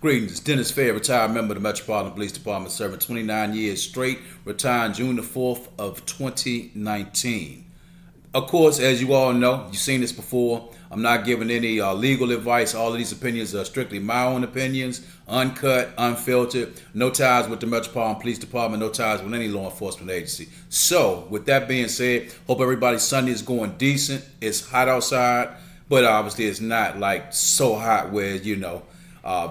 Greetings, Dennis Fair, retired member of the Metropolitan Police Department, serving 29 years straight, retired June the 4th of 2019. Of course, as you all know, you've seen this before. I'm not giving any legal advice. All of these opinions are strictly my own opinions, uncut, unfiltered, no ties with the Metropolitan Police Department, no ties with any law enforcement agency. So, with that being said, hope everybody's Sunday is going decent. It's hot outside, but obviously it's not like so hot where,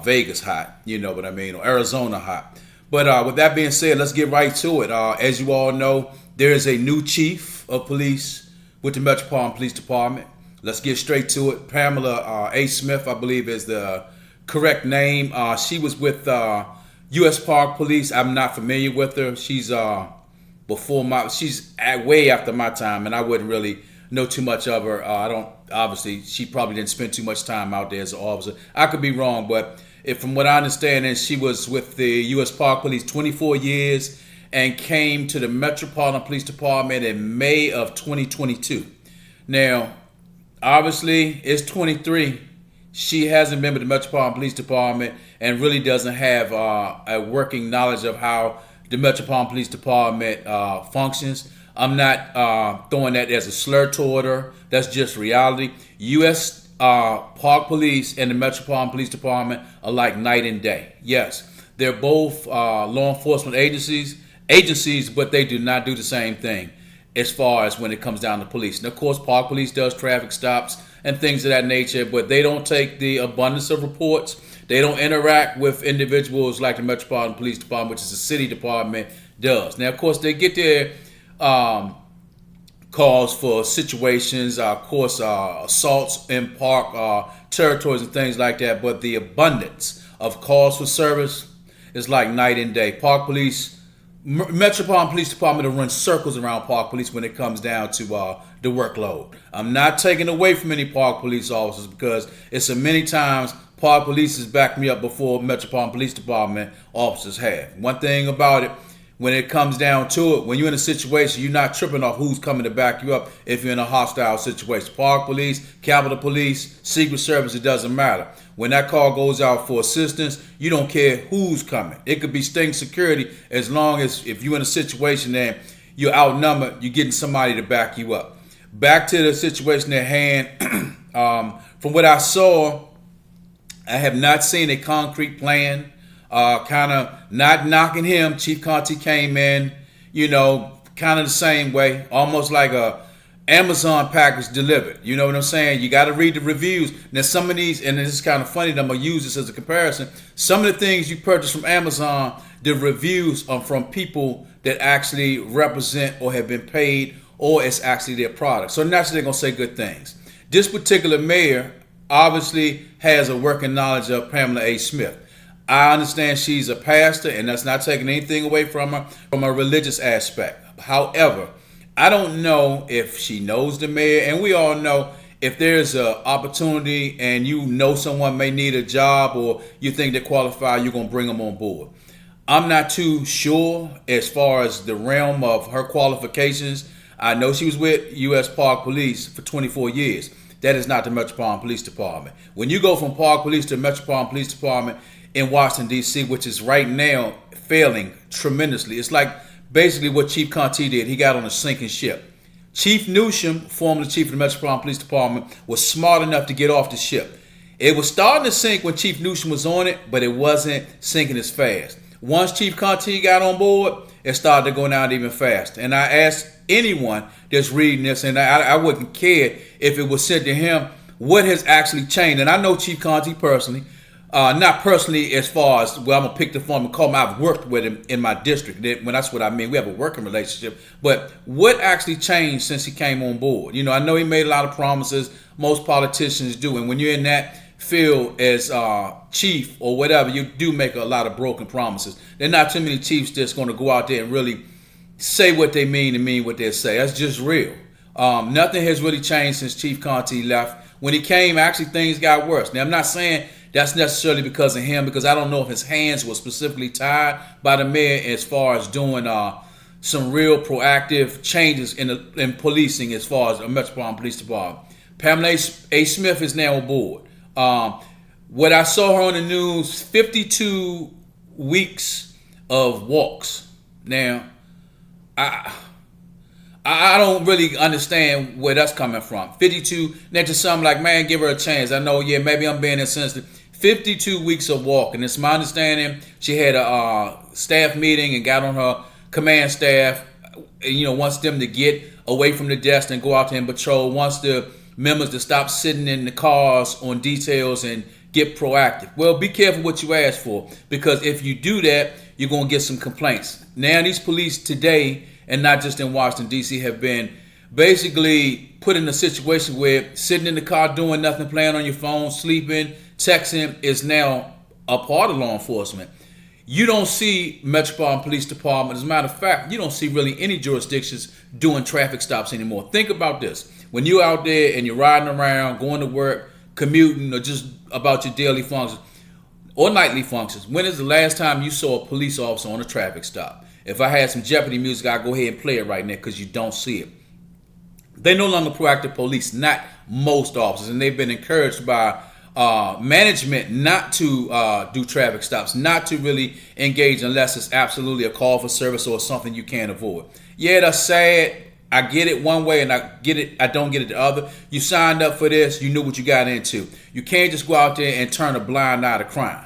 Vegas hot, you know what I mean, or Arizona hot. But with that being said, let's get right to it. As you all know, there is a new chief of police with the Metropolitan Police Department. Let's get straight to it. Pamela A. Smith, I believe, is the correct name. She was with U.S. Park Police. I'm not familiar with her. She's way after my time, and I wouldn't really know too much of her. Obviously, she probably didn't spend too much time out there as an officer. I could be wrong, but from what I understand, is she was with the U.S. Park Police 24 years and came to the Metropolitan Police Department in May of 2022. Now, obviously, it's 23. She hasn't been with the Metropolitan Police Department and really doesn't have a working knowledge of how the Metropolitan Police Department functions. I'm not throwing that as a slur toward her. That's just reality. U.S. Park Police and the Metropolitan Police Department are like night and day. Yes, they're both law enforcement agencies, but they do not do the same thing as far as when it comes down to police. And of course, Park Police does traffic stops and things of that nature, but they don't take the abundance of reports. They don't interact with individuals like the Metropolitan Police Department, which is a city department, does. Now, of course, they get their calls for situations, of course, assaults in park territories and things like that, but the abundance of calls for service is like night and day. Park Police, Metropolitan Police Department will run circles around Park Police when it comes down to the workload. I'm not taking away from any Park Police officers because it's so many times Park Police has backed me up before Metropolitan Police Department officers have. One thing about it, when it comes down to it, when you're in a situation, you're not tripping off who's coming to back you up if you're in a hostile situation. Park Police, Capitol Police, Secret Service, it doesn't matter. When that call goes out for assistance, you don't care who's coming. It could be state security as long as if you're in a situation and you're outnumbered, you're getting somebody to back you up. Back to the situation at hand, from what I saw, I have not seen a concrete plan. Kind of not knocking him. Chief Conti came in, kind of the same way, almost like a Amazon package delivered. You know what I'm saying? You got to read the reviews. Now, some of these, and this is kind of funny that I'm going to use this as a comparison. Some of the things you purchase from Amazon, the reviews are from people that actually represent or have been paid, or it's actually their product. So naturally, they're going to say good things. This particular mayor obviously has a working knowledge of Pamela A. Smith. I understand she's a pastor, and that's not taking anything away from her from a religious aspect. However, I don't know if she knows the mayor, and we all know if there's an opportunity and you know someone may need a job or you think they qualify, you're going to bring them on board. I'm not too sure as far as the realm of her qualifications. I know she was with U.S. Park Police for 24 years. That is not the Metropolitan Police Department. When you go from Park Police to Metropolitan Police Department in Washington, D.C., which is right now failing tremendously. It's like basically what Chief Conti did. He got on a sinking ship. Chief Newsham, formerly chief of the Metropolitan Police Department, was smart enough to get off the ship. It was starting to sink when Chief Newsham was on it, but it wasn't sinking as fast. Once Chief Conti got on board, it started to go down even faster. And I asked anyone that's reading this, and I wouldn't care if it was sent to him, what has actually changed. And I know Chief Conti personally. Not personally as far as, well, I'm going to pick the phone and call him. I've worked with him in my district. When that's what I mean. We have a working relationship. But what actually changed since he came on board? I know he made a lot of promises. Most politicians do. And when you're in that field as chief or whatever, you do make a lot of broken promises. There are not too many chiefs that's going to go out there and really say what they mean and mean what they say. That's just real. Nothing has really changed since Chief Conti left. When he came, actually things got worse. Now, I'm not saying that's necessarily because of him, because I don't know if his hands were specifically tied by the mayor as far as doing some real proactive changes in policing as far as the Metropolitan Police Department. Pamela A. Smith is now aboard. What I saw her on the news, 52 weeks of walks. Now, I I don't really understand where that's coming from. 52, next to something like, man, give her a chance. I know, yeah, maybe I'm being insensitive. 52 weeks of walking. It's my understanding she had a staff meeting and got on her command staff, wants them to get away from the desk and go out there and patrol, wants the members to stop sitting in the cars on details and get proactive. Well, be careful what you ask for, because if you do that, you're going to get some complaints. Now, these police today, and not just in Washington, D.C., have been basically put in a situation where sitting in the car doing nothing, playing on your phone, sleeping, texting is now a part of law enforcement. You don't see Metropolitan Police Department. As a matter of fact, you don't see really any jurisdictions doing traffic stops anymore. Think about this. When you're out there and you're riding around, going to work, commuting, or just about your daily functions or nightly functions, when is the last time you saw a police officer on a traffic stop? If I had some Jeopardy music, I'd go ahead and play it right now, because you don't see it. They no longer proactive police, not most officers, and they've been encouraged by management not to do traffic stops, not to really engage unless it's absolutely a call for service or something you can't avoid. Yeah, that's sad. I get it one way and I don't get it the other. You signed up for this, you knew what you got into. You can't just go out there and turn a blind eye to crime.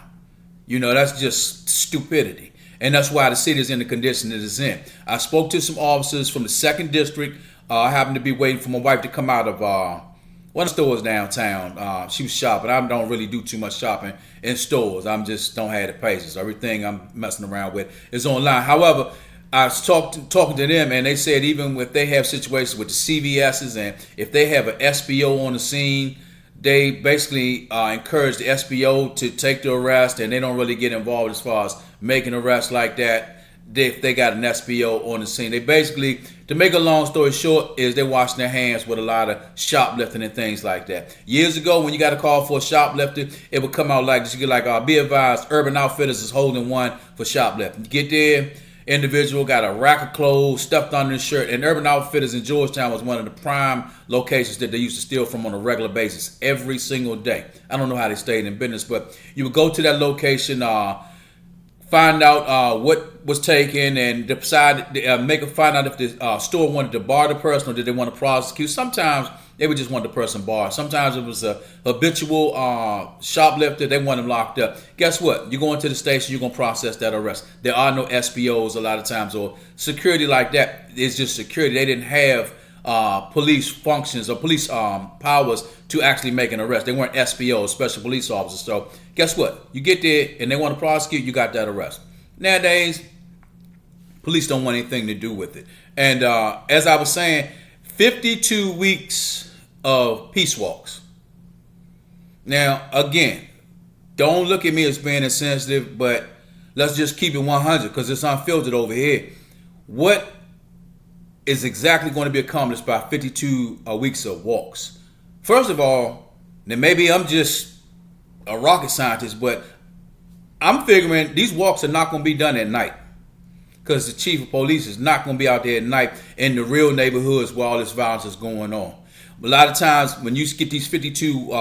That's just stupidity. And that's why the city is in the condition it is in. I spoke to some officers from the 2nd District. I happened to be waiting for my wife to come out of one of the stores downtown. She was shopping. I don't really do too much shopping in stores. I'm just don't have the patience. Everything I'm messing around with is online. However, I was talking to them, and they said even if they have situations with the CVS's and if they have an SBO on the scene, they basically encourage the SBO to take the arrest, and they don't really get involved as far as making arrests like that. If they got an SBO on the scene, they basically, to make a long story short, is they're washing their hands with a lot of shoplifting and things like that. Years ago, when you got a call for a shoplifter, it would come out like this. You get like, be advised, Urban Outfitters is holding one for shoplifting. You get there, individual got a rack of clothes stuffed under his shirt, and Urban Outfitters in Georgetown was one of the prime locations that they used to steal from on a regular basis every single day. I don't know how they stayed in business, but you would go to that location, find out what was taken, and decide find out if the store wanted to bar the person or did they want to prosecute. Sometimes they would just want the person barred. Sometimes it was a habitual shoplifter. They want him locked up. Guess what? You go into the station, you're going to process that arrest. There are no SBOs a lot of times, or security like that. It's just security. They didn't have police functions or police powers to actually make an arrest. They weren't SPOs, special police officers. So guess what? You get there and they want to prosecute, you got that arrest. Nowadays, police don't want anything to do with it. And as I was saying, 52 weeks of peace walks. Now, again, don't look at me as being insensitive, but let's just keep it 100 because it's unfiltered over here. What is exactly going to be accomplished by 52 weeks of walks? First of all, now maybe I'm just a rocket scientist, but I'm figuring these walks are not going to be done at night, because the chief of police is not going to be out there at night in the real neighborhoods where all this violence is going on. A lot of times when you get these 52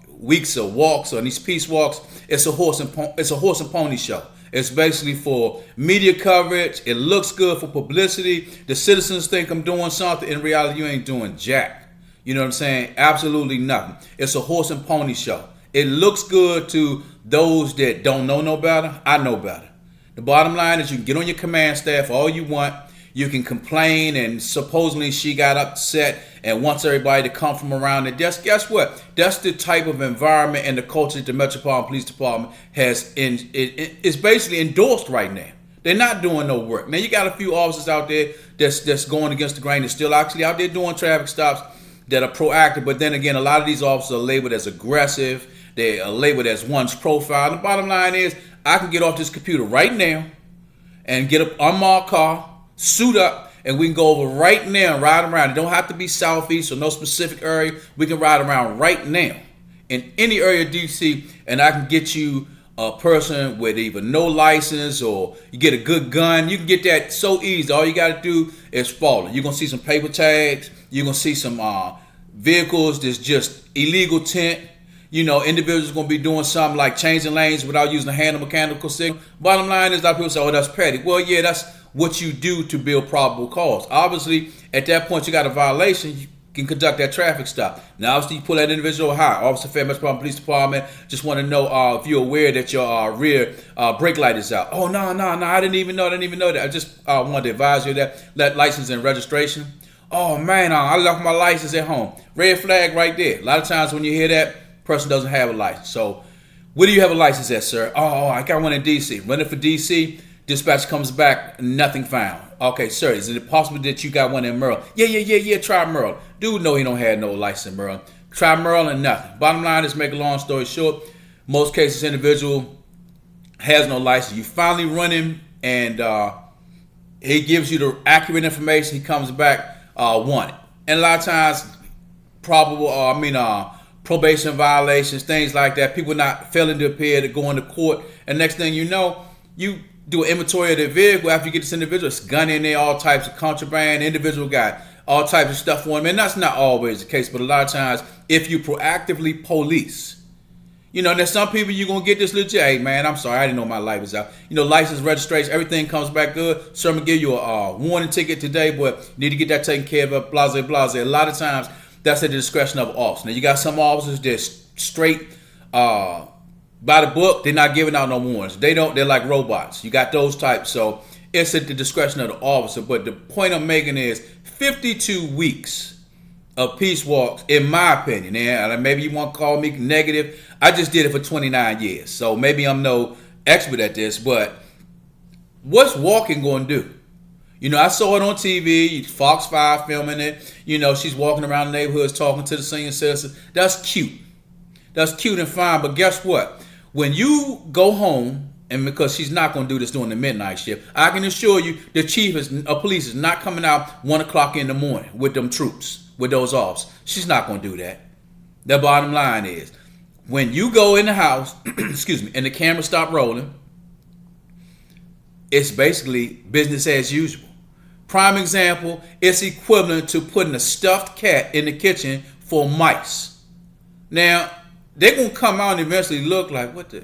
weeks of walks or these peace walks, it's a horse and pony show. It's basically for media coverage. It looks good for publicity. The citizens think I'm doing something. In reality, you ain't doing jack. You know what I'm saying? Absolutely nothing. It's a horse and pony show. It looks good to those that don't know no better. I know better. The bottom line is you can get on your command staff all you want. You can complain, and supposedly she got upset and wants everybody to come from around the desk. Guess what? That's the type of environment and the culture that the Metropolitan Police Department is basically endorsed right now. They're not doing no work. Now, you got a few officers out there that's going against the grain. They're still actually out there doing traffic stops that are proactive. But then again, a lot of these officers are labeled as aggressive. They are labeled as one's profile. And the bottom line is, I can get off this computer right now and get up on my car, suit up, and we can go over right now and ride around. It don't have to be southeast or no specific area. We can ride around right now in any area of DC, and I can get you a person with either no license or you get a good gun. You can get that so easy. All you got to do is follow. You're going to see some paper tags. You're going to see some vehicles that's just illegal tint. Individuals going to be doing something like changing lanes without using a hand or mechanical signal. Bottom line is, a lot of people say, oh, that's petty. Well, yeah, that's what you do to build probable cause. Obviously, at that point, you got a violation. You can conduct that traffic stop. Now, obviously, you pull that individual high. Officer Fair Metropolitan Police Department just want to know if you're aware that your rear brake light is out. Oh, no, I didn't even know that. I just wanted to advise you that license and registration. Oh, man, I left my license at home. Red flag right there. A lot of times when you hear that, person doesn't have a license. So, where do you have a license at, sir? Oh, I got one in D.C. Running for D.C., dispatch comes back, nothing found. Okay, sir, is it possible that you got one in Maryland? Yeah, try Maryland. Dude, no, he don't have no license in Maryland. Try Maryland, nothing. Bottom line is, make a long story short, most cases, individual has no license. You finally run him, and he gives you the accurate information. He comes back wanted. And a lot of times, probation violations, things like that. People not failing to appear, to go into court, and next thing you know, you do an inventory of the vehicle. After you get this individual, it's gun in there, all types of contraband. The individual got all types of stuff on him, and that's not always the case. But a lot of times, if you proactively police, there's some people you're gonna get this legit. Hey man, I'm sorry, I didn't know my light was out. License, registration, everything comes back good. So I'm gonna give you a warning ticket today, but you need to get that taken care of. Blase. A lot of times, that's at the discretion of officers. Now, you got some officers that's straight by the book. They're not giving out no warrants. They're like robots. You got those types. So it's at the discretion of the officer. But the point I'm making is 52 weeks of peace walks, in my opinion. And maybe you want to call me negative. I just did it for 29 years. So maybe I'm no expert at this. But what's walking going to do? I saw it on TV, Fox 5 filming it. She's walking around the neighborhoods talking to the senior citizens. That's cute. That's cute and fine. But guess what? When you go home, and because she's not going to do this during the midnight shift, I can assure you the chief of police is not coming out 1 o'clock in the morning with them troops, with those officers. She's not going to do that. The bottom line is, when you go in the house, excuse me, and the camera stop rolling, it's basically business as usual. Prime example, it's equivalent to putting a stuffed cat in the kitchen for mice. Now, they're going to come out and eventually look like, what the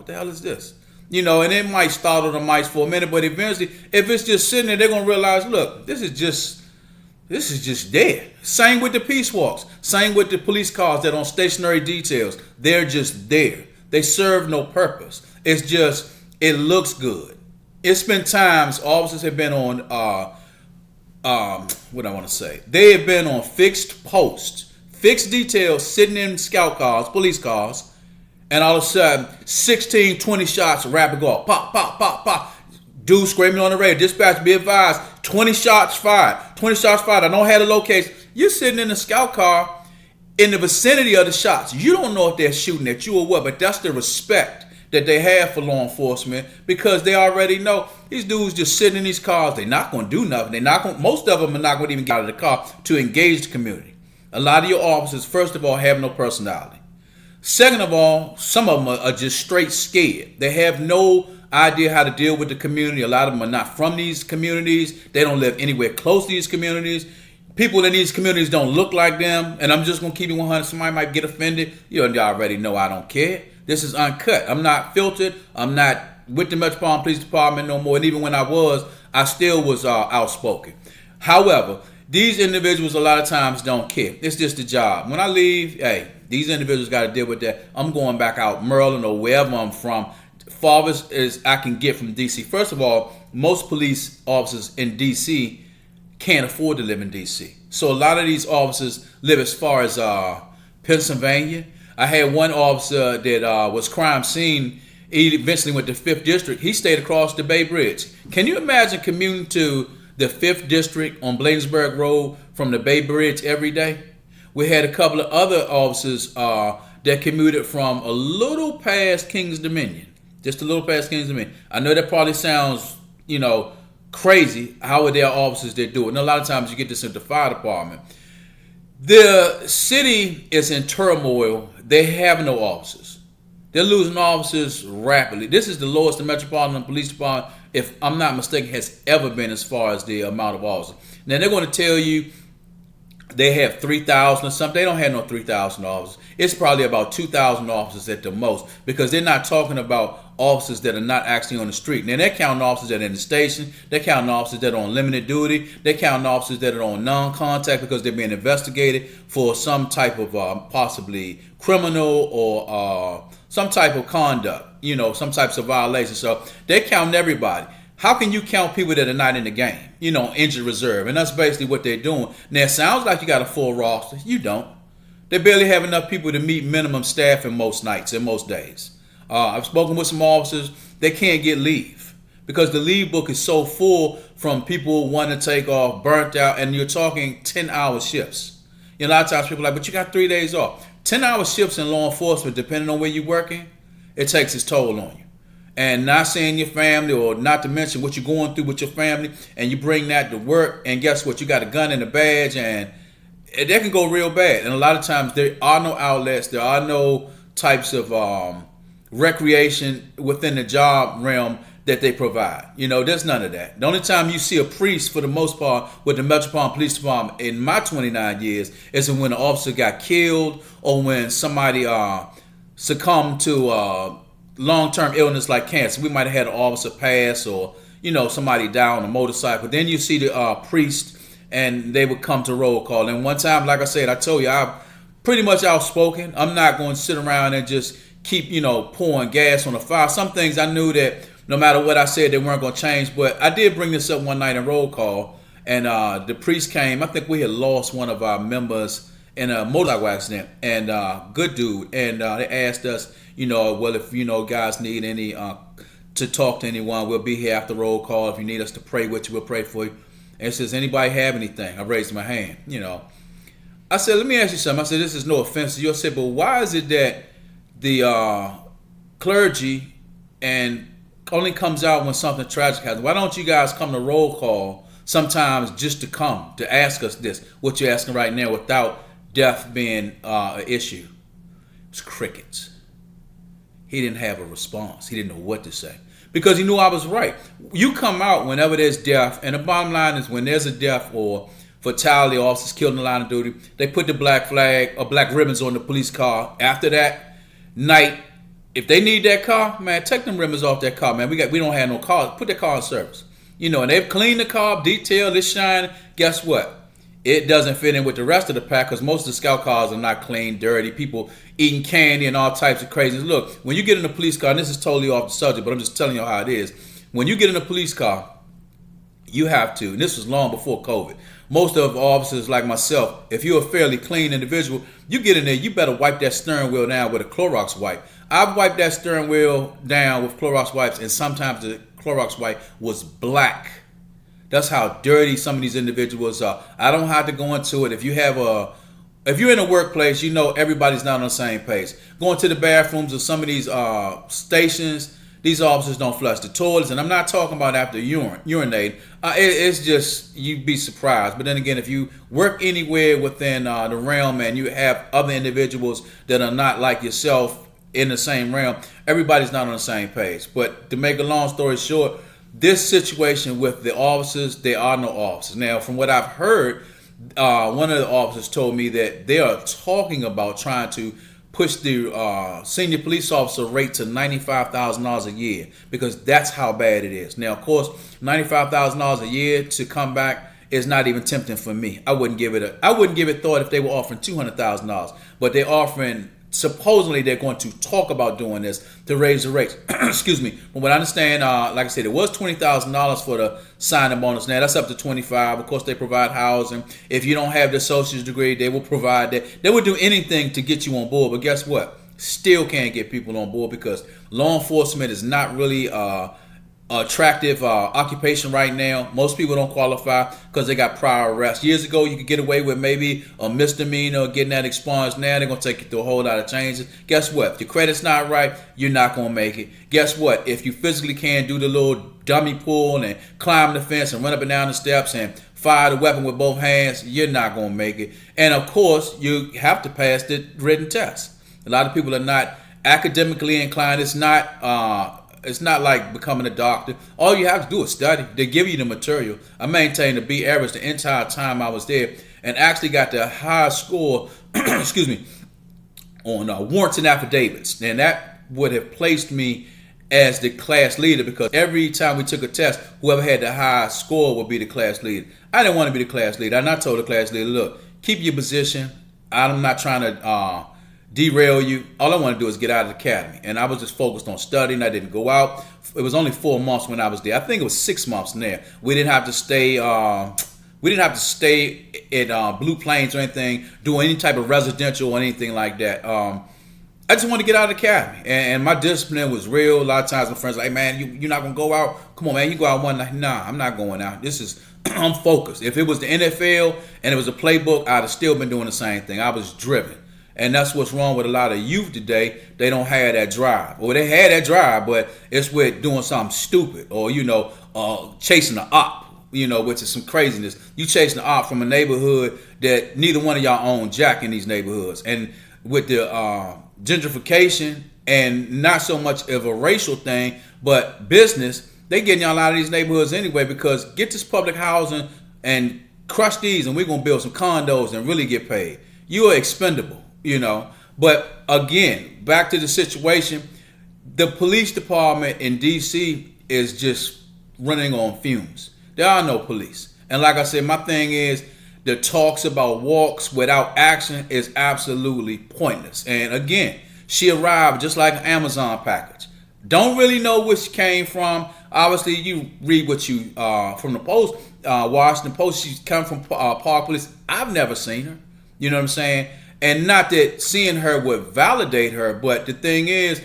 hell is this? And it might startle the mice for a minute, but eventually, if it's just sitting there, they're going to realize, look, this is just there. Same with the peace walks. Same with the police cars that are on stationary details. They're just there. They serve no purpose. It's just, it looks good. It's been times officers have been on, what I want to say, they have been on fixed posts, fixed details, sitting in scout cars, police cars, and all of a sudden, 16, 20 shots rapid go off. Pop, pop, pop, pop. Dude screaming on the radio, dispatch, be advised, 20 shots fired. 20 shots fired. I don't have the location. You're sitting in a scout car in the vicinity of the shots. You don't know if they're shooting at you or what, but that's the respect that they have for law enforcement, because they already know these dudes just sitting in these cars. They're not going to do nothing. Most of them are not going to even get out of the car to engage the community. A lot of your officers, first of all, have no personality. Second of all, some of them are just straight scared. They have no idea how to deal with the community. A lot of them are not from these communities. They don't live anywhere close to these communities. People in these communities don't look like them. And I'm just going to keep it 100. Somebody might get offended. You already know I don't care. This is uncut. I'm not filtered. I'm not with the Metropolitan Police Department no more. And even when I was, I still was outspoken. However, these individuals a lot of times don't care. It's just a job. When I leave, hey, these individuals got to deal with that. I'm going back out Maryland or wherever I'm from. Farthest as I can get from D.C. First of all, most police officers in D.C. can't afford to live in D.C. So a lot of these officers live as far as Pennsylvania. I had one officer that was crime scene. He eventually went to 5th District. He stayed across the Bay Bridge. Can you imagine commuting to the 5th District on Bladensburg Road from the Bay Bridge every day? We had a couple of other officers that commuted from a little past King's Dominion. Just a little past King's Dominion. I know that probably sounds, crazy. How are there officers that do it? And a lot of times you get this in the fire department. The city is in turmoil. They have no officers. They're losing officers rapidly. This is the lowest the Metropolitan Police Department, if I'm not mistaken, has ever been as far as the amount of officers. Now, they're going to tell you they have 3,000 or something. They don't have no 3,000 officers. It's probably about 2,000 officers at the most, because they're not talking about officers that are not actually on the street. Now, they're counting officers that are in the station. They're counting officers that are on limited duty. They're counting officers that are on non-contact because they're being investigated for some type of possibly criminal or some type of conduct, some types of violation. So they're counting everybody. How can you count people that are not in the game? Injured reserve. And that's basically what they're doing. Now, it sounds like you got a full roster. You don't. They barely have enough people to meet minimum staffing most nights and most days. I've spoken with some officers. They can't get leave because the leave book is so full from people wanting to take off, burnt out, and you're talking 10-hour shifts. A lot of times people are like, but you got 3 days off. 10-hour shifts in law enforcement, depending on where you're working, it takes its toll on you. And not seeing your family, or not to mention what you're going through with your family, and you bring that to work, and guess what? You got a gun and a badge, and that can go real bad. And a lot of times there are no outlets, there are no types of recreation within the job realm that they provide. There's none of that. The only time you see a priest, for the most part, with the Metropolitan Police Department in my 29 years is when an officer got killed, or when somebody succumbed to long-term illness like cancer. We might have had an officer pass, or somebody die on a motorcycle. Then you see the priest, and they would come to roll call. And one time, like I said, I told you, I'm pretty much outspoken. I'm not going to sit around and just keep pouring gas on the fire. Some things I knew that no matter what I said, they weren't going to change. But I did bring this up one night in roll call, and the priest came. I think we had lost one of our members in a motorcycle accident, and good dude. And they asked us, well, if guys need any to talk to anyone, we'll be here after roll call. If you need us to pray with you, we'll pray for you. And it says, anybody have anything? I raised my hand. I said, let me ask you something. I said, this is no offense to you. I said, but why is it that the clergy and only comes out when something tragic happens? Why don't you guys come to roll call sometimes just to come to ask us this, what you're asking right now, without death being an issue? It was crickets. He didn't have a response. He didn't know what to say, because he knew I was right. You come out whenever there's death, and the bottom line is when there's a death or fatality, officers killed in the line of duty, they put the black flag or black ribbons on the police car. After that night, if they need that car, man, take them ribbons off that car, man. We don't have no cars. Put that car in service. And they've cleaned the car, detailed, it's shining. Guess what? It doesn't fit in with the rest of the pack, because most of the scout cars are not clean, dirty, people eating candy and all types of craziness. Look, when you get in a police car, and this is totally off the subject, but I'm just telling you how it is. When you get in a police car, you have to, and this was long before COVID, most of officers like myself, if you're a fairly clean individual, you get in there, you better wipe that steering wheel down with a Clorox wipe. I've wiped that steering wheel down with Clorox wipes, and sometimes the Clorox wipe was black. That's how dirty some of these individuals are. I don't have to go into it. If you're in a workplace, everybody's not on the same page. Going to the bathrooms of some of these stations, these officers don't flush the toilets, and I'm not talking about after urinate. It's just, you'd be surprised. But then again, if you work anywhere within the realm and you have other individuals that are not like yourself in the same realm, everybody's not on the same page. But to make a long story short, this situation with the officers, there are no officers. Now, from what I've heard, one of the officers told me that they are talking about trying to push the senior police officer rate to $95,000 a year, because that's how bad it is. Now, of course, $95,000 a year to come back is not even tempting for me. I wouldn't give it thought if they were offering $200,000, but they're offering. Supposedly they're going to talk about doing this to raise the rates. Excuse me. From what I understand, like I said, it was $20,000 for the signing bonus. Now that's up to $25,000. Of course, they provide housing. If you don't have the associate's degree, they will provide that. They will do anything to get you on board. But guess what? Still can't get people on board, because law enforcement is not really attractive occupation right now. Most people don't qualify because they got prior arrests. Years ago, you could get away with maybe a misdemeanor, getting that expunged. Now they're going to take you through a whole lot of changes. Guess what? If your credit's not right, you're not going to make it. Guess what? If you physically can't do the little dummy pull and climb the fence and run up and down the steps and fire the weapon with both hands, you're not going to make it. And of course, you have to pass the written test. A lot of people are not academically inclined. It's not like becoming a doctor. All you have to do is study. They give you the material. I maintained a B average the entire time I was there. and actually got the highest score, excuse me, on warrants and affidavits. And that would have placed me as the class leader, because every time we took a test, whoever had the highest score would be the class leader. I didn't want to be the class leader, and I told the class leader, look, keep your position. I'm not trying to derail you. All I want to do is get out of the academy. And I was just focused on studying. I didn't go out. It was only 4 months when I was there. I think it was 6 months in there. We didn't have to stay. We didn't have to stay at Blue Plains or anything, do any type of residential or anything like that. I just wanted to get out of the academy, and my discipline was real. A lot of times my friends were like, man, you're not gonna go out? Come on, man, you go out one night. Nah, I'm not going out. This is I'm focused. If it was the NFL and it was a playbook, I'd have still been doing the same thing. I was driven. And that's what's wrong with a lot of youth today. They don't have that drive. Well, they had that drive, but it's with doing something stupid, or chasing the op, which is some craziness. You chasing the op from a neighborhood that neither one of y'all own jack in these neighborhoods. And with the gentrification, and not so much of a racial thing, but business, they getting y'all out of these neighborhoods anyway, because get this public housing and crush these, and we're going to build some condos and really get paid. You are expendable, But again, back to the situation, the police department in D.C. is just running on fumes. There are no police. And like I said, my thing is, the talks about walks without action is absolutely pointless. And again, she arrived just like an Amazon package. Don't really know where she came from. Obviously, you read what you from the Post, Washington Post. She's come from Park Police. I've never seen her. You know what I'm saying? And not that seeing her would validate her, but the thing is,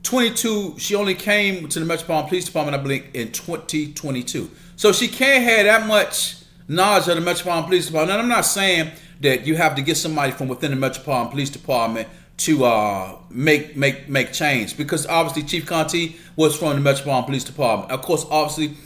she only came to the Metropolitan Police Department, I believe, in 2022. So she can't have that much knowledge of the Metropolitan Police Department. And I'm not saying that you have to get somebody from within the Metropolitan Police Department to make change, because obviously Chief Conti was from the Metropolitan Police Department. Of course, obviously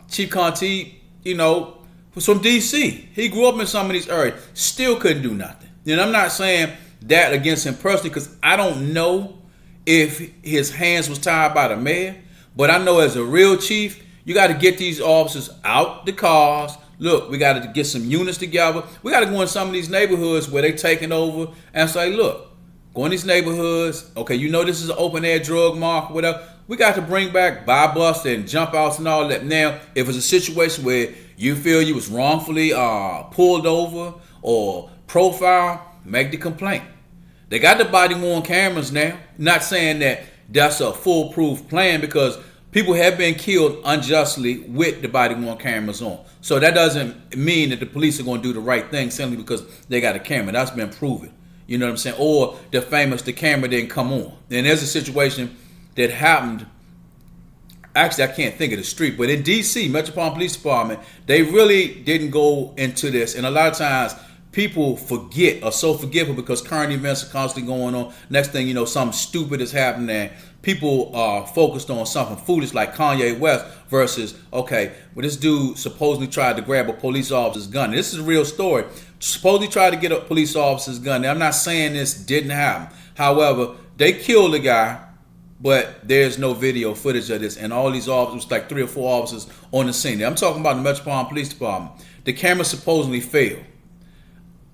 Chief Conti, was from D.C. He grew up in some of these areas, still couldn't do nothing. And I'm not saying that against him personally, because I don't know if his hands was tied by the mayor, but I know as a real chief, you got to get these officers out the cars. Look, we got to get some units together. We got to go in some of these neighborhoods where they taking over and say, look, go in these neighborhoods. Okay, this is an open air drug market, whatever. We got to bring back buy bust and jump outs and all that. Now, if it's a situation where you feel you was wrongfully pulled over or profiled, make the complaint. They got the body worn cameras now. Not saying that that's a foolproof plan, because people have been killed unjustly with the body worn cameras on. So that doesn't mean that the police are going to do the right thing simply because they got a camera. That's been proven. You know what I'm saying? Or the camera didn't come on. And there's a situation that happened. Actually, I can't think of the street, but in D.C., Metropolitan Police Department, they really didn't go into this. And a lot of times, people are so forgetful because current events are constantly going on. Next thing you know, something stupid is happening, and people are focused on something foolish like Kanye West versus, this dude supposedly tried to grab a police officer's gun. And this is a real story. Supposedly tried to get a police officer's gun. Now, I'm not saying this didn't happen. However, they killed the guy, but there's no video footage of this. And all these officers, like 3 or 4 officers on the scene. Now, I'm talking about the Metropolitan Police Department. The camera supposedly failed.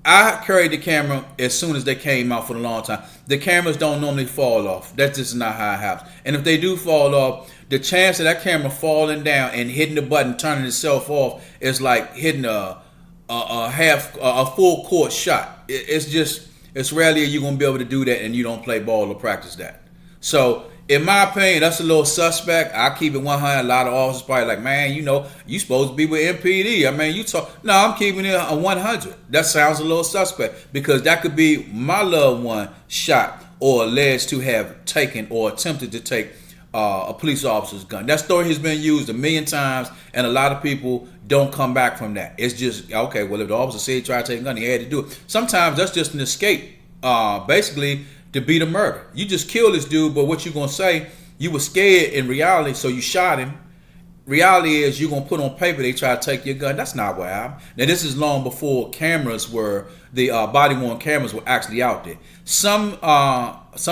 I carried the camera as soon as they came out for a long time. The cameras don't normally fall off. That's just not how it happens. And if they do fall off, the chance of that camera falling down and hitting the button, turning itself off, is like hitting a full court shot. It's rarely you're going to be able to do that and you don't play ball or practice that. So, in my opinion, that's a little suspect. I keep it 100. A lot of officers probably like, man, you supposed to be with MPD. I mean, No, I'm keeping it a 100. That sounds a little suspect, because that could be my loved one shot or alleged to have taken or attempted to take a police officer's gun. That story has been used a million times, and a lot of people don't come back from that. It's just, okay, well, if the officer said he tried to take a gun, he had to do it. Sometimes that's just an escape, basically, to beat a murder. You just killed this dude, but what you gonna say? You were scared in reality, so you shot him. Reality is you're gonna put on paper they try to take your gun. That's not what happened. Now, this is long before the body worn cameras were actually out there. Some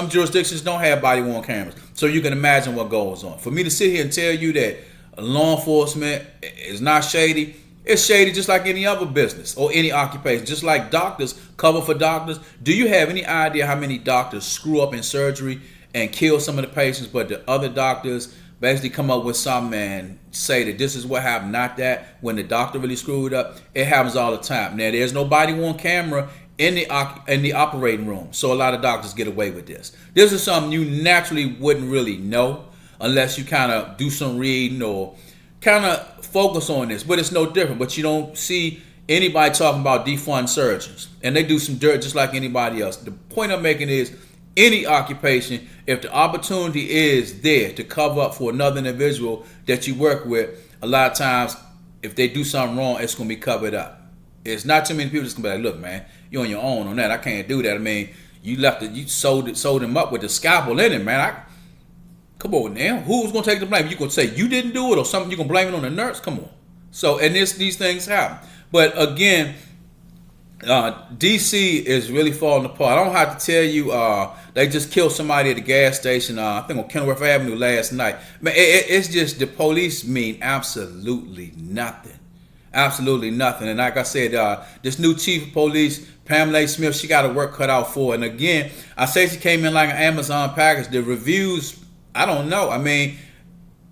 jurisdictions don't have body worn cameras, so you can imagine what goes on. For me to sit here and tell you that law enforcement is not shady, It's shady just like any other business or any occupation. Just like doctors cover for doctors. Do you have any idea how many doctors screw up in surgery and kill some of the patients, but the other doctors basically come up with something and say that this is what happened, not that, when the doctor really screwed up? It happens all the time. Now, there's nobody on camera in the operating room, so a lot of doctors get away with this. This is something you naturally wouldn't really know unless you kind of do some reading or kind of focus on this, but it's no different. But you don't see anybody talking about defund surgeons, and they do some dirt just like anybody else. The point I'm making is, any occupation, if the opportunity is there to cover up for another individual that you work with, a lot of times if they do something wrong, it's going to be covered up. It's not too many people that's going to be like, look, man, you're on your own on that. I can't do that. I mean, you sold him up with the scalpel in it, man. Come on now. Who's going to take the blame? You going to say you didn't do it or something? You going to blame it on the nurse? Come on. So, and these things happen. But again, DC is really falling apart. I don't have to tell you, they just killed somebody at the gas station, I think on Kenilworth Avenue last night. Man, it's just, the police mean absolutely nothing. Absolutely nothing. And like I said, this new chief of police, Pamela A. Smith, she got her work cut out for her. And again, I say she came in like an Amazon package. The reviews, I don't know. I mean,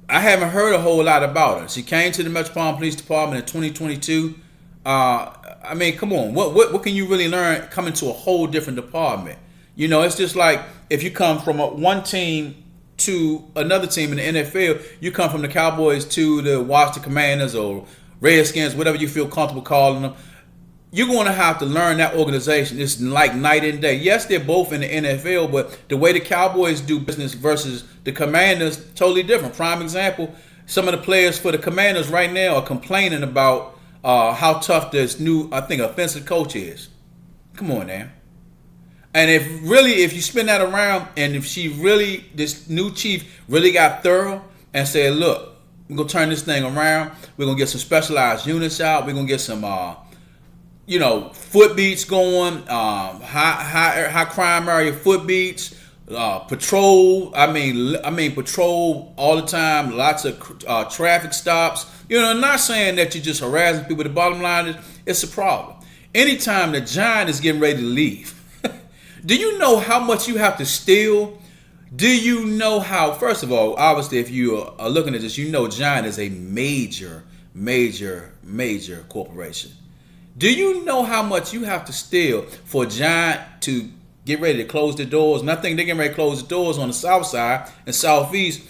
I haven't heard a whole lot about her. She came to the Metropolitan Police Department in 2022. I mean, come on. What can you really learn coming to a whole different department? You know, it's just like if you come from one team to another team in the NFL, you come from the Cowboys to the Washington Commanders or Redskins, whatever you feel comfortable calling them. You're going to have to learn that organization. It's like night and day. Yes, they're both in the NFL, but the way the Cowboys do business versus the Commanders, totally different. Prime example, some of the players for the Commanders right now are complaining about how tough this new, I think, offensive coach is. Come on now. And if you spin that around, and if this new chief really got thorough and said, look, we're going to turn this thing around. We're going to get some specialized units out. We're going to get some, foot beats going, high crime area foot beats, patrol. I mean, patrol all the time. Lots of traffic stops. You know, I'm not saying that you're just harassing people. The bottom line is, it's a problem. Anytime the giant is getting ready to leave, do you know how much you have to steal? Do you know how, first of all, obviously, if you are looking at this, you know Giant is a major, major, major corporation. Do you know how much you have to steal for Giant to get ready to close the doors? And I think they're getting ready to close the doors on the south side and southeast,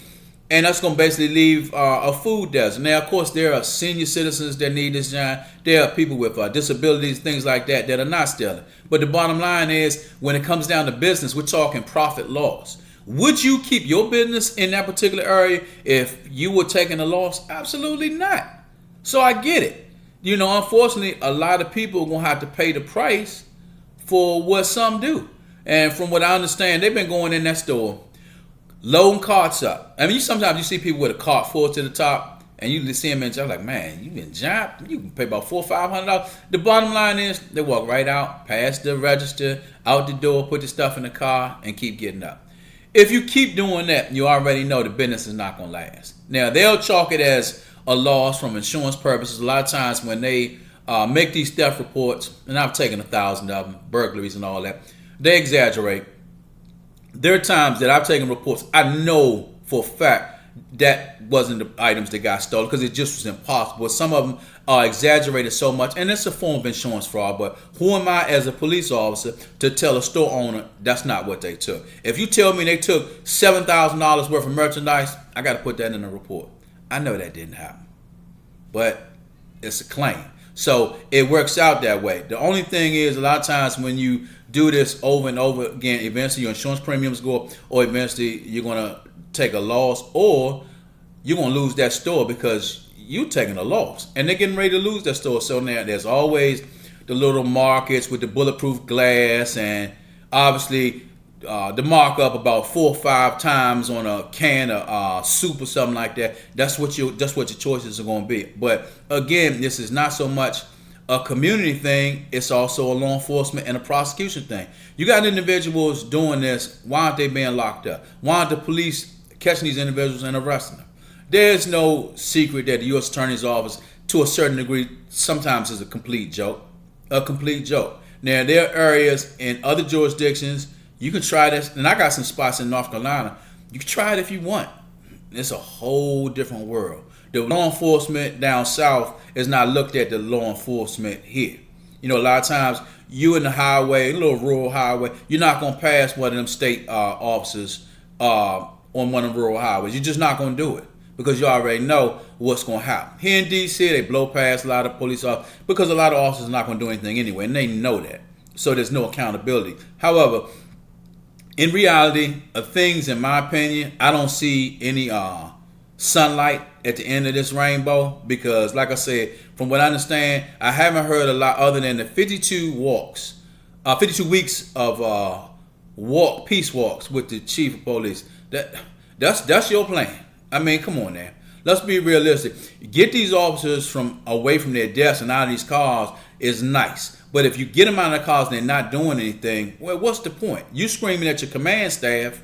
and that's going to basically leave a food desert. Now, of course, there are senior citizens that need this Giant. There are people with disabilities, things like that are not stealing. But the bottom line is, when it comes down to business, we're talking profit loss. Would you keep your business in that particular area if you were taking a loss? Absolutely not. So I get it. You know, unfortunately, a lot of people are going to have to pay the price for what some do. And from what I understand, they've been going in that store, loading carts up. I mean, sometimes you see people with a cart full to the top, and you see them and you're like, man, you been jumped. You can pay about $400 or $500. The bottom line is, they walk right out, past the register, out the door, put the stuff in the car, and keep getting up. If you keep doing that, you already know the business is not going to last. Now, they'll chalk it as a loss from insurance purposes. A lot of times when they make these theft reports, and I've taken 1,000 of them, burglaries and all that, they exaggerate. There are times that I've taken reports, I know for a fact that wasn't the items that got stolen because it just was impossible. Some of them are exaggerated so much, and it's a form of insurance fraud. But who am I as a police officer to tell a store owner that's not what they took? If you tell me they took $7,000 worth of merchandise, I got to put that in a report. I know that didn't happen, but it's a claim. So it works out that way. The only thing is, a lot of times when you do this over and over again, eventually your insurance premiums go up, or eventually you're going to take a loss, or you're going to lose that store because you're taking a loss. And they're getting ready to lose that store. So now there's always the little markets with the bulletproof glass, and obviously the markup about 4 or 5 times on a can of soup or something like that. That's what your choices are going to be. But again, this is not so much a community thing, it's also a law enforcement and a prosecution thing. You got individuals doing this, why aren't they being locked up? Why aren't the police catching these individuals and arresting them? There's no secret that the U.S. Attorney's Office to a certain degree, sometimes is a complete joke. A complete joke. Now, there are areas in other jurisdictions, you can try this, and I got some spots in North Carolina. You can try it if you want. It's a whole different world. The law enforcement down south is not looked at the law enforcement here. You know, a lot of times you in the highway, a little rural highway, you're not going to pass one of them state officers on one of the rural highways. You're just not going to do it because you already know what's going to happen. Here in D.C., they blow past a lot of police officers because a lot of officers are not going to do anything anyway, and they know that. So there's no accountability. However, in reality of things, in my opinion, I don't see any sunlight at the end of this rainbow because, like I said, from what I understand, I haven't heard a lot other than the 52 weeks of peace walks with the chief of police. That's your plan. I mean, come on now. Let's be realistic. Get these officers from away from their desks and out of these cars is nice. But if you get them out of the cars and they're not doing anything, well, what's the point? You screaming at your command staff.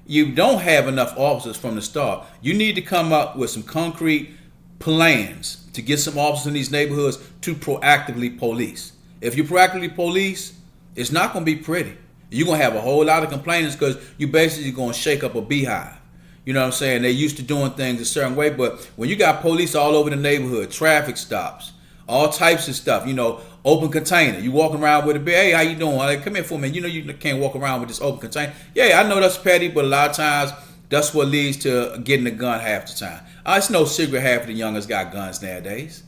You don't have enough officers from the start. You need to come up with some concrete plans to get some officers in these neighborhoods to proactively police. If you proactively police, it's not going to be pretty. You're going to have a whole lot of complainants because you basically going to shake up a beehive. You know what I'm saying? They're used to doing things a certain way, but when you got police all over the neighborhood, traffic stops, all types of stuff, you know, open container. You walking around with a beer. Hey, how you doing? Like, come here for a minute. You know you can't walk around with this open container. Yeah, I know that's petty, but a lot of times that's what leads to getting a gun half the time. It's no secret half of the youngest got guns nowadays.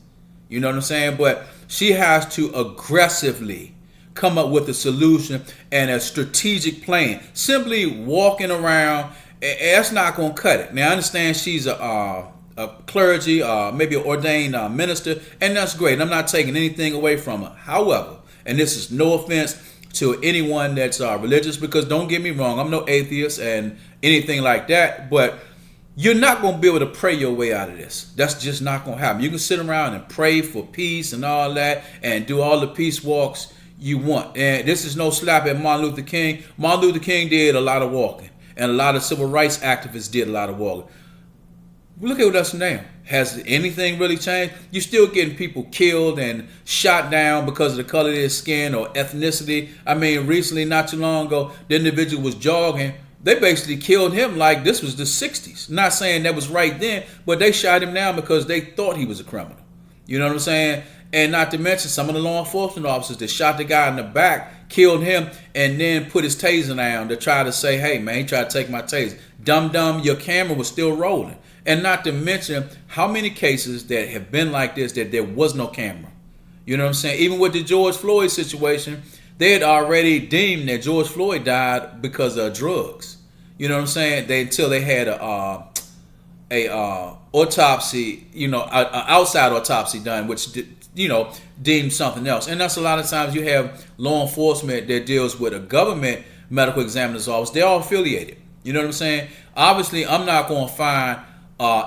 You know what I'm saying? But she has to aggressively come up with a solution and a strategic plan. Simply walking around, that's not going to cut it. Now, I understand she's a clergy, maybe an ordained minister, and that's great. I'm not taking anything away from her. However, and this is no offense to anyone that's religious, because don't get me wrong, I'm no atheist and anything like that, but you're not going to be able to pray your way out of this. That's just not going to happen. You can sit around and pray for peace and all that and do all the peace walks you want. And this is no slap at Martin Luther King. Martin Luther King did a lot of walking, and a lot of civil rights activists did a lot of walking. Look at us now. Has anything really changed? You're still getting people killed and shot down because of the color of their skin or ethnicity. I mean, recently, not too long ago, the individual was jogging. They basically killed him like this was the 60s. Not saying that was right then, but they shot him down because they thought he was a criminal. You know what I'm saying? And not to mention some of the law enforcement officers that shot the guy in the back, killed him, and then put his taser down to try to say, hey, man, he tried to take my taser. Dumb, your camera was still rolling. And not to mention how many cases that have been like this that there was no camera. You know what I'm saying? Even with the George Floyd situation, they had already deemed that George Floyd died because of drugs. You know what I'm saying? Until they had a autopsy, an outside autopsy done, which deemed something else. And that's a lot of times you have law enforcement that deals with a government medical examiner's office. They're all affiliated. You know what I'm saying? Obviously, I'm not going to find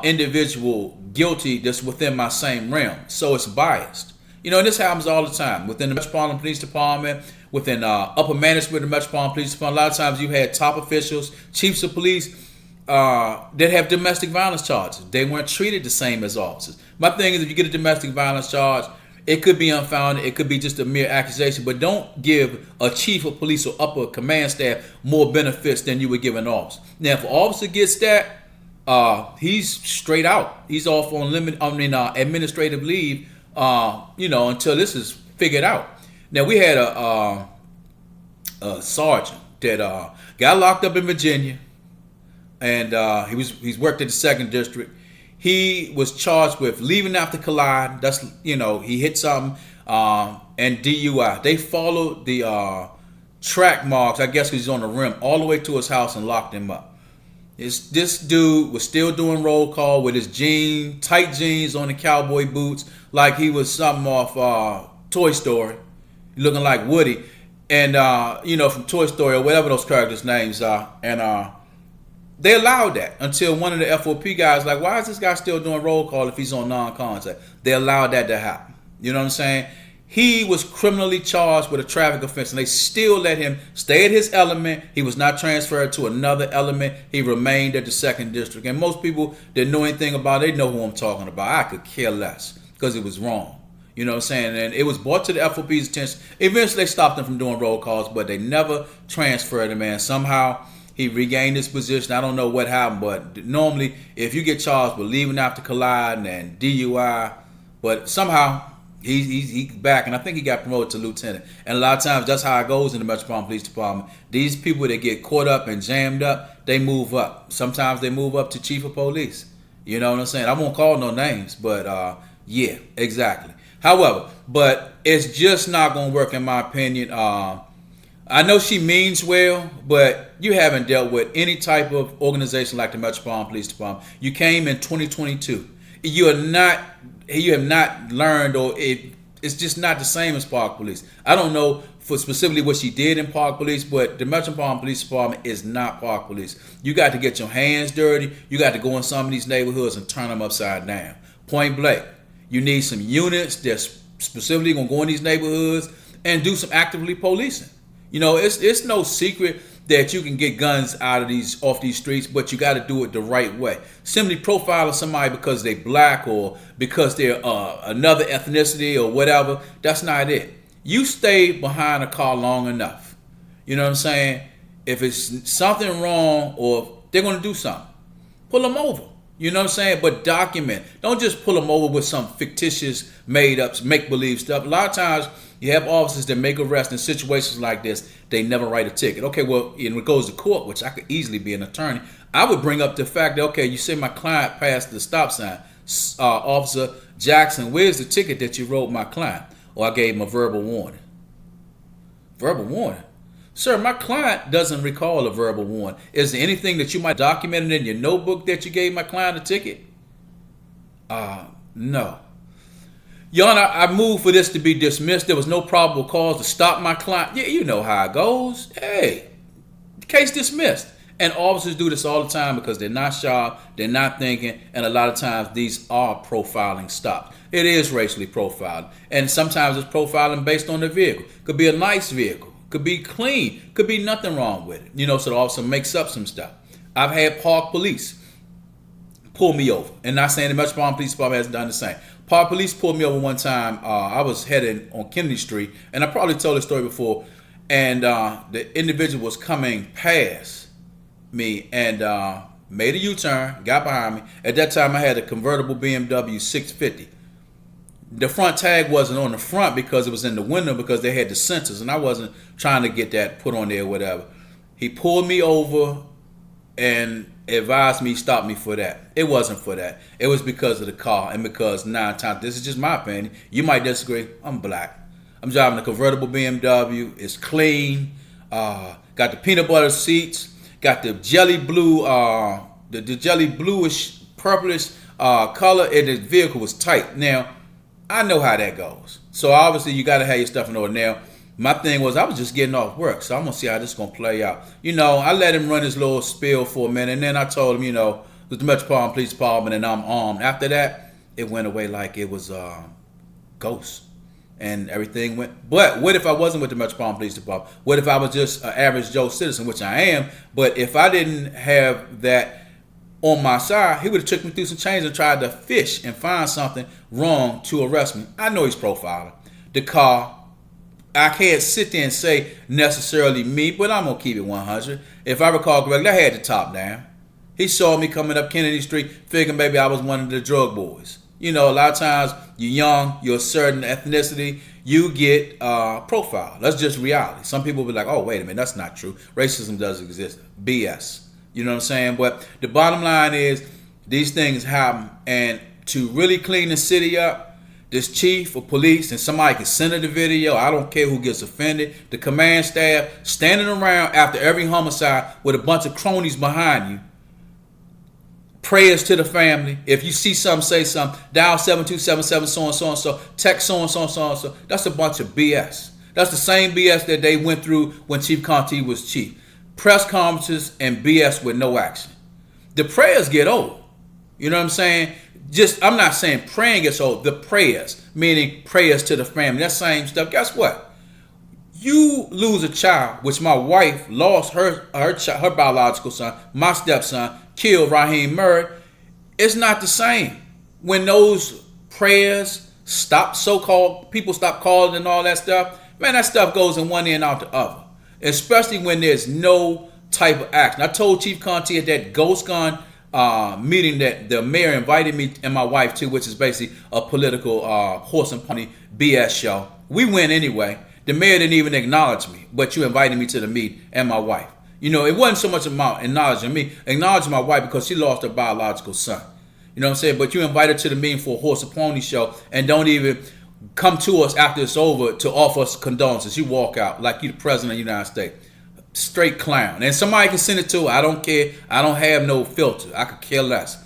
individual guilty that's within my same realm, so it's biased. And this happens all the time within the Metropolitan Police Department, within upper management of the Metropolitan Police Department. A lot of times you had top officials, chiefs of police that have domestic violence charges. They weren't treated the same as officers. My thing is, if you get a domestic violence charge, it could be unfounded, it could be just a mere accusation, but don't give a chief of police or upper command staff more benefits than you would give an officer. Now, if an officer gets that, he's straight out. He's off on administrative leave, until this is figured out. Now, we had a sergeant that got locked up in Virginia, and he's worked at the 2nd District. He was charged with leaving after collide. That's, he hit something, and DUI. They followed the track marks, I guess, because he's on the rim, all the way to his house and locked him up. This dude was still doing roll call with his tight jeans on the cowboy boots, like he was something off Toy Story, looking like Woody, and from Toy Story or whatever those characters' names are. And they allowed that until one of the FOP guys like, why is this guy still doing roll call if he's on non-contact? They allowed that to happen. You know what I'm saying? He was criminally charged with a traffic offense, and they still let him stay at his element. He was not transferred to another element. He remained at the 2nd District. And most people that know anything about it, they know who I'm talking about. I could care less. because it was wrong. You know what I'm saying? And it was brought to the FOP's attention. Eventually, they stopped him from doing roll calls, but they never transferred him, man. Somehow, he regained his position. I don't know what happened, but normally, if you get charged with leaving after colliding and DUI, but somehow, he's back, and I think he got promoted to lieutenant. And a lot of times, that's how it goes in the Metropolitan Police Department. These people that get caught up and jammed up, they move up. Sometimes they move up to chief of police. You know what I'm saying? I won't call no names, but yeah, exactly. However, but it's just not going to work in my opinion. I know she means well, but you haven't dealt with any type of organization like the Metropolitan Police Department. You came in 2022. You have not learned, or it's just not the same as Park Police. I don't know for specifically what she did in Park Police, but the Metropolitan Police Department is not Park Police. You got to get your hands dirty. You got to go in some of these neighborhoods and turn them upside down. Point blank. You need some units that's specifically going to go in these neighborhoods and do some actively policing. You know, it's no secret that you can get guns off these streets, but you got to do it the right way. Simply profiling somebody because they black or because they're another ethnicity or whatever, that's not it. You stay behind a car long enough. You know what I'm saying? If it's something wrong or they're going to do something, pull them over. You know what I'm saying? But document. Don't just pull them over with some fictitious, made-up, make-believe stuff. A lot of times, you have officers that make arrests in situations like this. They never write a ticket. Okay, well, when it goes to court, which I could easily be an attorney, I would bring up the fact that, okay, you say my client passed the stop sign. Officer Jackson, where's the ticket that you wrote my client? Or I gave him a verbal warning. Verbal warning? Sir, my client doesn't recall a verbal warning. Is there anything that you might document in your notebook that you gave my client a ticket? No. Your Honor, I moved for this to be dismissed. There was no probable cause to stop my client. Yeah, you know how it goes. Hey, case dismissed. And officers do this all the time because they're not sharp, they're not thinking, and a lot of times these are profiling stops. It is racially profiling. And sometimes it's profiling based on the vehicle. Could be a nice vehicle. Could be clean. Could be nothing wrong with it. You know, so the officer makes up some stuff. I've had Park Police pull me over. And not saying the Metropolitan Police Department has done the same. Park Police pulled me over one time. I was heading on Kennedy Street. And I probably told this story before. And the individual was coming past me and made a U-turn, got behind me. At that time, I had a convertible BMW 650. The front tag wasn't on the front because it was in the window because they had the sensors, and I wasn't trying to get that put on there or whatever. He pulled me over and advised me, stop me for that. It wasn't for that. It was because of the car and because 9 times, this is just my opinion. You might disagree. I'm black. I'm driving a convertible BMW. It's clean. Got the peanut butter seats. Got the jelly blue, the jelly bluish, purplish color, and the vehicle was tight. Now, I know how that goes. So obviously you got to have your stuff in order. Now, my thing was I was just getting off work, so I'm going to see how this is going to play out. You know, I let him run his little spiel for a minute, and then I told him, you know, with the Metropolitan Police Department and I'm armed. After that, it went away like it was ghost. And everything went. But what if I wasn't with the Metropolitan Police Department? What if I was just an average Joe citizen, which I am? But if I didn't have that on my side, he would have took me through some chains and tried to fish and find something wrong to arrest me. I know he's profiling. The car, I can't sit there and say necessarily me, but I'm going to keep it 100. If I recall correctly, I had the top down. He saw me coming up Kennedy Street, figuring maybe I was one of the drug boys. You know, a lot of times you're young, you're a certain ethnicity, you get profiled. That's just reality. Some people will be like, oh, wait a minute, that's not true. Racism does exist. BS. You know what I'm saying? But the bottom line is these things happen. And to really clean the city up, this chief of police, and somebody can send the video, I don't care who gets offended, the command staff standing around after every homicide with a bunch of cronies behind you. Prayers to the family. If you see something, say something. Dial 7277 so and so and so. Text so and so and so and so. That's a bunch of BS. That's the same BS that they went through when Chief Conti was chief. Press conferences and BS with no action. The prayers get old. You know what I'm saying? I'm not saying praying gets old. The prayers, meaning prayers to the family. That same stuff. Guess what? You lose a child, which my wife lost her biological son, my stepson, killed Raheem Murray. It's not the same. When those prayers stop so-called people stop calling and all that stuff, man, that stuff goes in one ear and out the other. Especially when there's no type of action. I told Chief Conti at that Ghost Gun meeting that the mayor invited me and my wife to, which is basically a political horse and pony BS show. We went anyway. The mayor didn't even acknowledge me, but you invited me to the meeting and my wife. You know, it wasn't so much about acknowledging me, acknowledging my wife because she lost her biological son. You know what I'm saying? But you invited to the meeting for a horse and pony show and don't even come to us after it's over to offer us condolences. You walk out like you the president of the United States. Straight clown. And somebody can send it to her. I don't care. I don't have no filter. I could care less.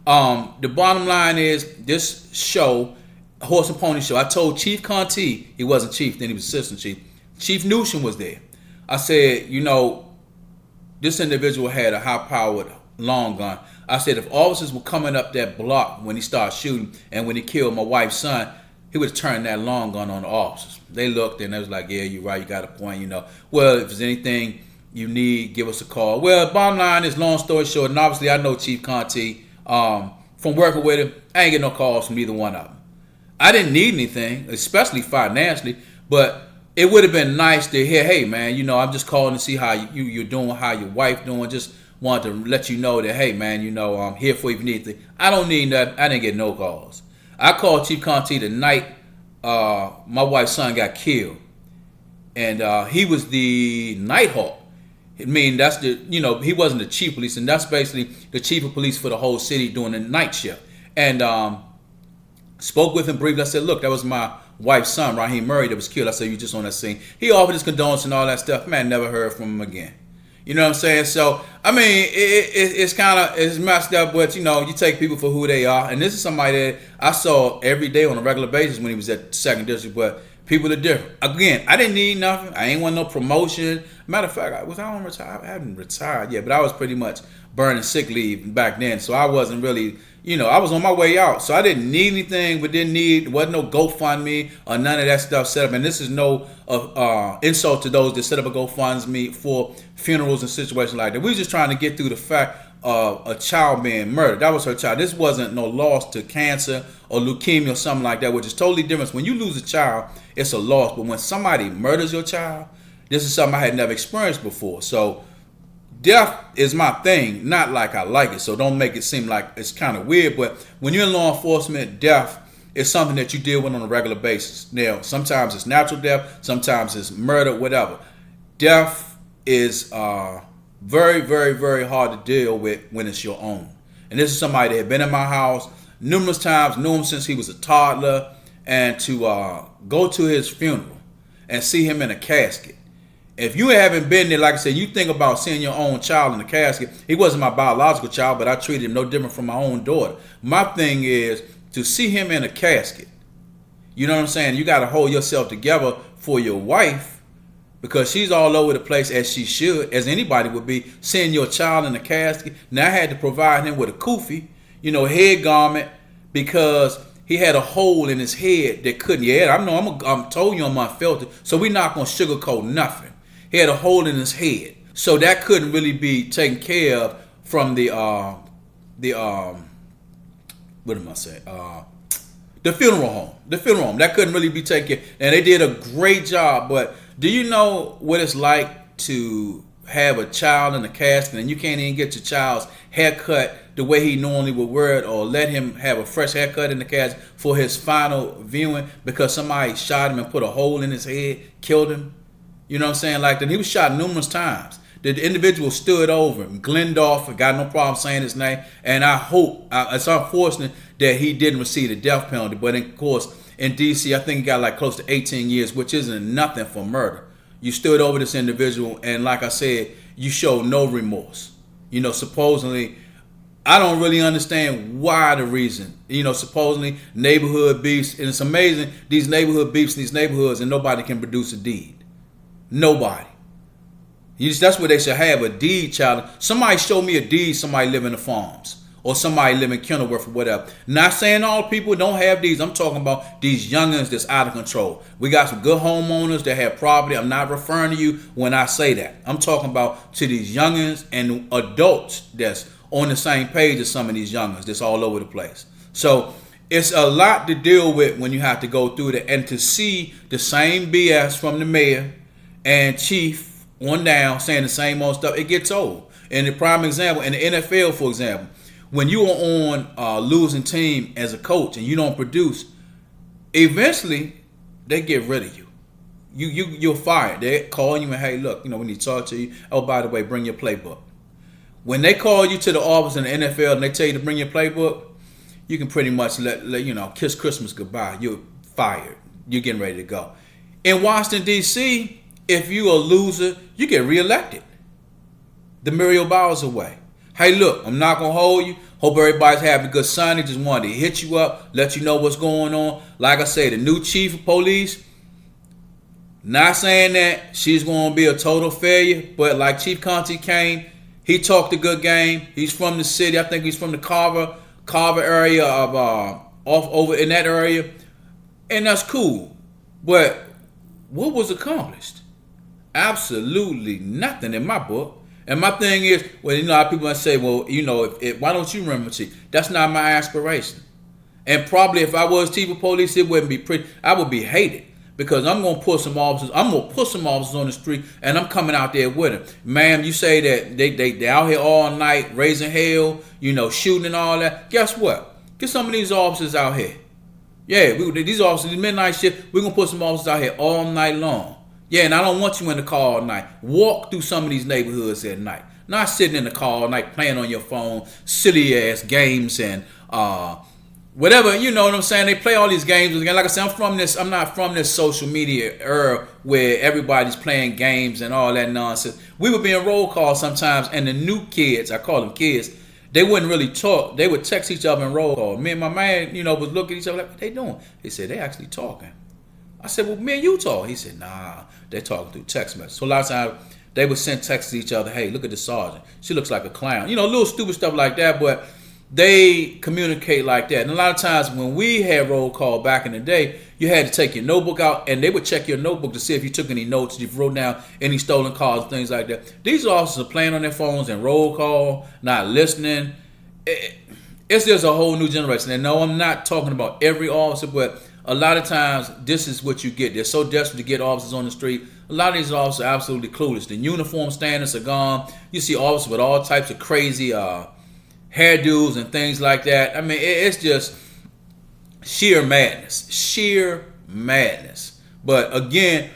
The bottom line is this show, horse and pony show, I told Chief Conti, he wasn't chief, then he was assistant chief. Chief Newsom was there. I said, you know, this individual had a high-powered long gun. I said, if officers were coming up that block when he started shooting and when he killed my wife's son, he would have turned that long gun on the officers. They looked and they was like, yeah, you're right, you got a point, you know. Well, if there's anything you need, give us a call. Well, bottom line is, long story short, and obviously I know Chief Conti from working with him, I ain't get no calls from either one of them. I didn't need anything, especially financially, but it would have been nice to hear, hey, man, you know, I'm just calling to see how you're doing, how your wife doing. Just wanted to let you know that, hey, man, you know, I'm here for you if you need anything. I don't need nothing. I didn't get no calls. I called Chief Conti the night my wife's son got killed. And he was the Nighthawk. I mean, that's the, you know, he wasn't the chief of police, and that's basically the chief of police for the whole city doing the night shift. And spoke with him briefly. I said, look, that was my wife's son, Raheem Murray, that was killed. I said, you just on that scene. He offered his condolences and all that stuff. Man, never heard from him again. You know what I'm saying? So, I mean, it's kind of, it's messed up, but, you know, you take people for who they are. And this is somebody that I saw every day on a regular basis when he was at 2nd District, but people are different. Again, I didn't need nothing. I ain't want no promotion. Matter of fact, I haven't retired yet, but I was pretty much burning sick leave back then. So I wasn't really, you know, I was on my way out. So I didn't need anything, but wasn't no GoFundMe or none of that stuff set up. And this is no insult to those that set up a GoFundMe for funerals and situations like that. We were just trying to get through the fact of a child being murdered. That was her child. This wasn't no loss to cancer or leukemia or something like that, which is totally different. When you lose a child, it's a loss. But when somebody murders your child, this is something I had never experienced before. So death is my thing, not like I like it. So don't make it seem like it's kind of weird. But when you're in law enforcement, death is something that you deal with on a regular basis. Now, sometimes it's natural death, sometimes it's murder, whatever. Death is very, very, very hard to deal with when it's your own. And this is somebody that had been in my house numerous times, knew him since he was a toddler, and to go to his funeral and see him in a casket. If you haven't been there, like I said, you think about seeing your own child in the casket. He wasn't my biological child, but I treated him no different from my own daughter. My thing is to see him in a casket. You know what I'm saying? You got to hold yourself together for your wife, because she's all over the place, as she should, as anybody would be, seeing your child in a casket. Now I had to provide him with a kufi, you know, head garment, because he had a hole in his head that couldn't. Yeah, I know. I'm told you I'm unfiltered, so we're not gonna sugarcoat nothing. He had a hole in his head, so that couldn't really be taken care of from the what am I saying? The funeral home. The funeral home that couldn't really be taken care of. And they did a great job. But do you know what it's like to have a child in a casket and you can't even get your child's haircut the way he normally would wear it, or let him have a fresh haircut in the casket for his final viewing because somebody shot him and put a hole in his head, killed him? You know what I'm saying? Like that. He was shot numerous times. The individual stood over him, Glendorf, got no problem saying his name, and I hope, it's unfortunate that he didn't receive the death penalty, but of course, in D.C., I think he got like close to 18 years, which isn't nothing for murder. You stood over this individual, and like I said, you showed no remorse. You know, supposedly, I don't really understand why the reason. You know, supposedly, neighborhood beefs, and it's amazing, these neighborhood beefs in these neighborhoods, and nobody can produce a deed. Nobody. That's what they should have, a deed, child. Somebody show me a deed, somebody live in the farms, or somebody live in Kenilworth or whatever. Not saying all people don't have deeds. I'm talking about these youngins that's out of control. We got some good homeowners that have property. I'm not referring to you when I say that. I'm talking about to these youngins and adults that's on the same page as some of these youngins that's all over the place. So It's a lot to deal with when you have to go through that, and to see the same BS from the mayor and chief on down saying the same old stuff, it gets old. And the prime example in the NFL, for example, when you are on a losing team as a coach and you don't produce, eventually they get rid of you. You're fired. They call you and, hey, look, we need to talk to you. Oh, by the way, bring your playbook. When they call you to the office in the NFL and they tell you to bring your playbook, you can pretty much let kiss Christmas goodbye. You're fired. You're getting ready to go. In Washington, D.C., if you're a loser, you get reelected. The Muriel Bowers away. Hey, look, I'm not going to hold you. Hope everybody's having a good Sunday. Just wanted to hit you up, let you know what's going on. Like I say, the new chief of police, not saying that she's going to be a total failure, but like Chief Conte came, he talked a good game. He's from the city. I think he's from the Carver area of off over in that area, and that's cool. But what was accomplished? Absolutely nothing in my book. And my thing is, well, a lot of people might say, well, why don't you run for chief? That's not my aspiration. And probably if I was chief of police, it wouldn't be pretty. I would be hated. Because I'm going to put some officers. I'm going to put some officers on the street, and I'm coming out there with them. Ma'am, you say that they out here all night raising hell, shooting and all that. Guess what? Get some of these officers out here. Yeah, these officers, the midnight shift, we're going to put some officers out here all night long. Yeah, and I don't want you in the car all night. Walk through some of these neighborhoods at night. Not sitting in the car all night playing on your phone, silly-ass games and whatever, you know what I'm saying? They play all these games. Again, like I said, I'm not from this social media era where everybody's playing games and all that nonsense. We would be in roll call sometimes, and the new kids, I call them kids, they wouldn't really talk. They would text each other in roll call. Me and my man, was looking at each other like, what they doing? He said, they actually talking. I said, well, me and you talk. He said, nah, they're talking through text message. So a lot of times, they would send texts to each other, hey, look at the sergeant. She looks like a clown. Little stupid stuff like that, but they communicate like that. And a lot of times when we had roll call back in the day, you had to take your notebook out, and they would check your notebook to see if you took any notes, if you wrote down any stolen calls, things like that. These officers are playing on their phones and roll call, not listening. It's just a whole new generation. And no, I'm not talking about every officer, but a lot of times this is what you get. They're so desperate to get officers on the street. A lot of these officers are absolutely clueless. The uniform standards are gone. You see officers with all types of crazy hairdos and things like that. I mean, it's just sheer madness. But again,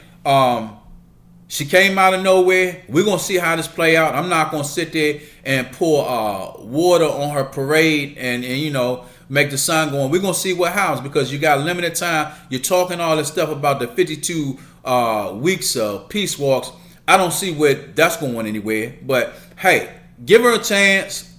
she came out of nowhere. We're gonna see how this play out. I'm not gonna sit there and pour water on her parade and make the sun go on. We're gonna see what happens, because you got limited time. You're talking all this stuff about the 52 weeks of peace walks. I don't see where that's going anywhere. But hey, give her a chance.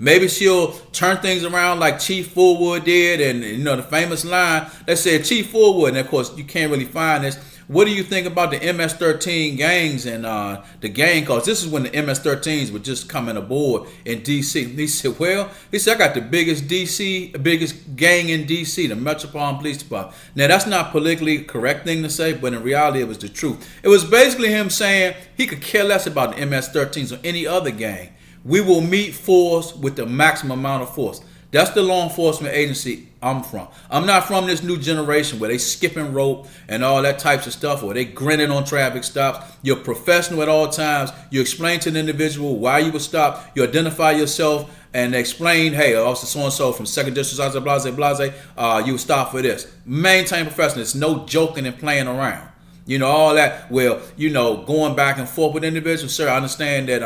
Maybe she'll turn things around like Chief Fullwood did, and the famous line that said Chief Fullwood. And of course, you can't really find this. What do you think about the MS-13 gangs and the gang calls? This is when the MS-13s were just coming aboard in D.C. He said, I got the biggest gang in D.C., the Metropolitan Police Department. Now, that's not politically correct thing to say, but in reality, it was the truth. It was basically him saying he could care less about the MS-13s or any other gang. We will meet force with the maximum amount of force. That's the law enforcement agency I'm from. I'm not from this new generation where they skipping rope and all that types of stuff, or they grinning on traffic stops. You're professional at all times. You explain to the individual why you were stopped. You identify yourself and explain, hey, Officer so-and-so from 2nd District, blase, you were stopped for this. Maintain professional. It's no joking and playing around. All that, going back and forth with individuals. Sir, I understand that,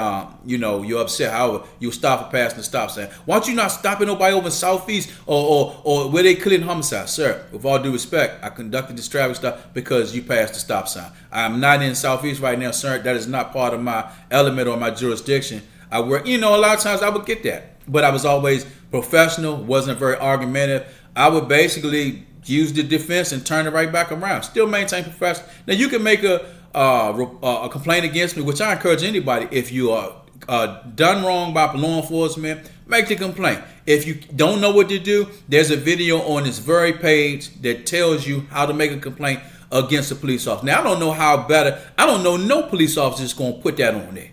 you're upset. However, you stop for passing the stop sign. Why don't you not stopping nobody over in Southeast or where they killing homicide? Sir, with all due respect, I conducted this traffic stop because you passed the stop sign. I'm not in Southeast right now, sir. That is not part of my element or my jurisdiction. I work, a lot of times I would get that. But I was always professional, wasn't very argumentative. I would basically use the defense and turn it right back around. Still maintain professional. Now you can make a complaint against me, which I encourage anybody. If you are done wrong by law enforcement, make the complaint. If you don't know what to do, there's a video on this very page that tells you how to make a complaint against a police officer. Now I don't know no police officer is going to put that on there.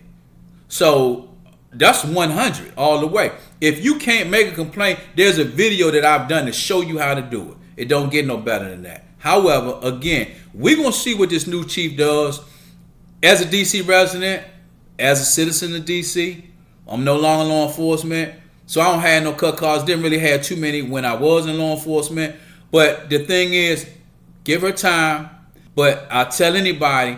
So That's 100 all the way. If you can't make a complaint, there's a video that I've done to show you how to do it. It don't get no better than that. However, again, we're going to see what this new chief does. As a DC resident, as a citizen of DC, I'm no longer law enforcement. So I don't have no cut cards. Didn't really have too many when I was in law enforcement. But the thing is, give her time. But I tell anybody,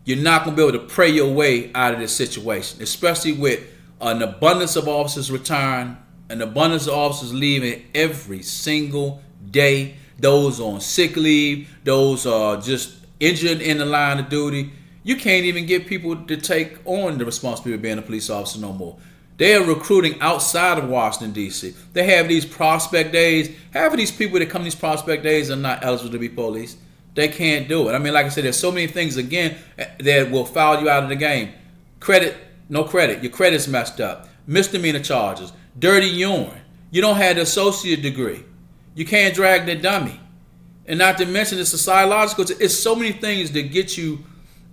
you're not going to be able to pray your way out of this situation, especially with an abundance of officers retiring, an abundance of officers leaving every single day. Those on sick leave, those are just injured in the line of duty. You can't even get people to take on the responsibility of being a police officer no more. They are recruiting outside of Washington, D.C. They have these prospect days. Half of these people that come to these prospect days are not eligible to be police. They can't do it. I mean, like I said, there's so many things, again, that will foul you out of the game. Credit, no credit. Your credit's messed up. Misdemeanor charges. Dirty urine. You don't have the associate degree. You can't drag the dummy. And not to mention the sociological. It's so many things that get you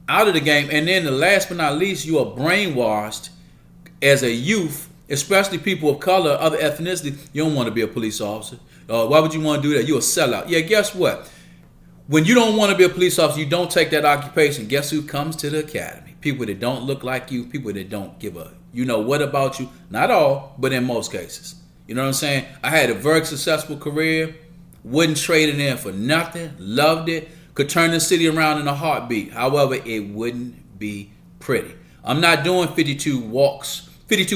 out of the game. And then the last but not least, you are brainwashed as a youth, especially people of color, other ethnicity. You don't want to be a police officer. Why would you want to do that? You're a sellout. Yeah, guess what? When you don't want to be a police officer, you don't take that occupation. Guess who comes to the academy? People that don't look like you, people that don't give a what about you. Not all, but in most cases. You know what I'm saying? I had a very successful career, wouldn't trade it in for nothing, loved it, could turn the city around in a heartbeat. However, it wouldn't be pretty. I'm not doing 52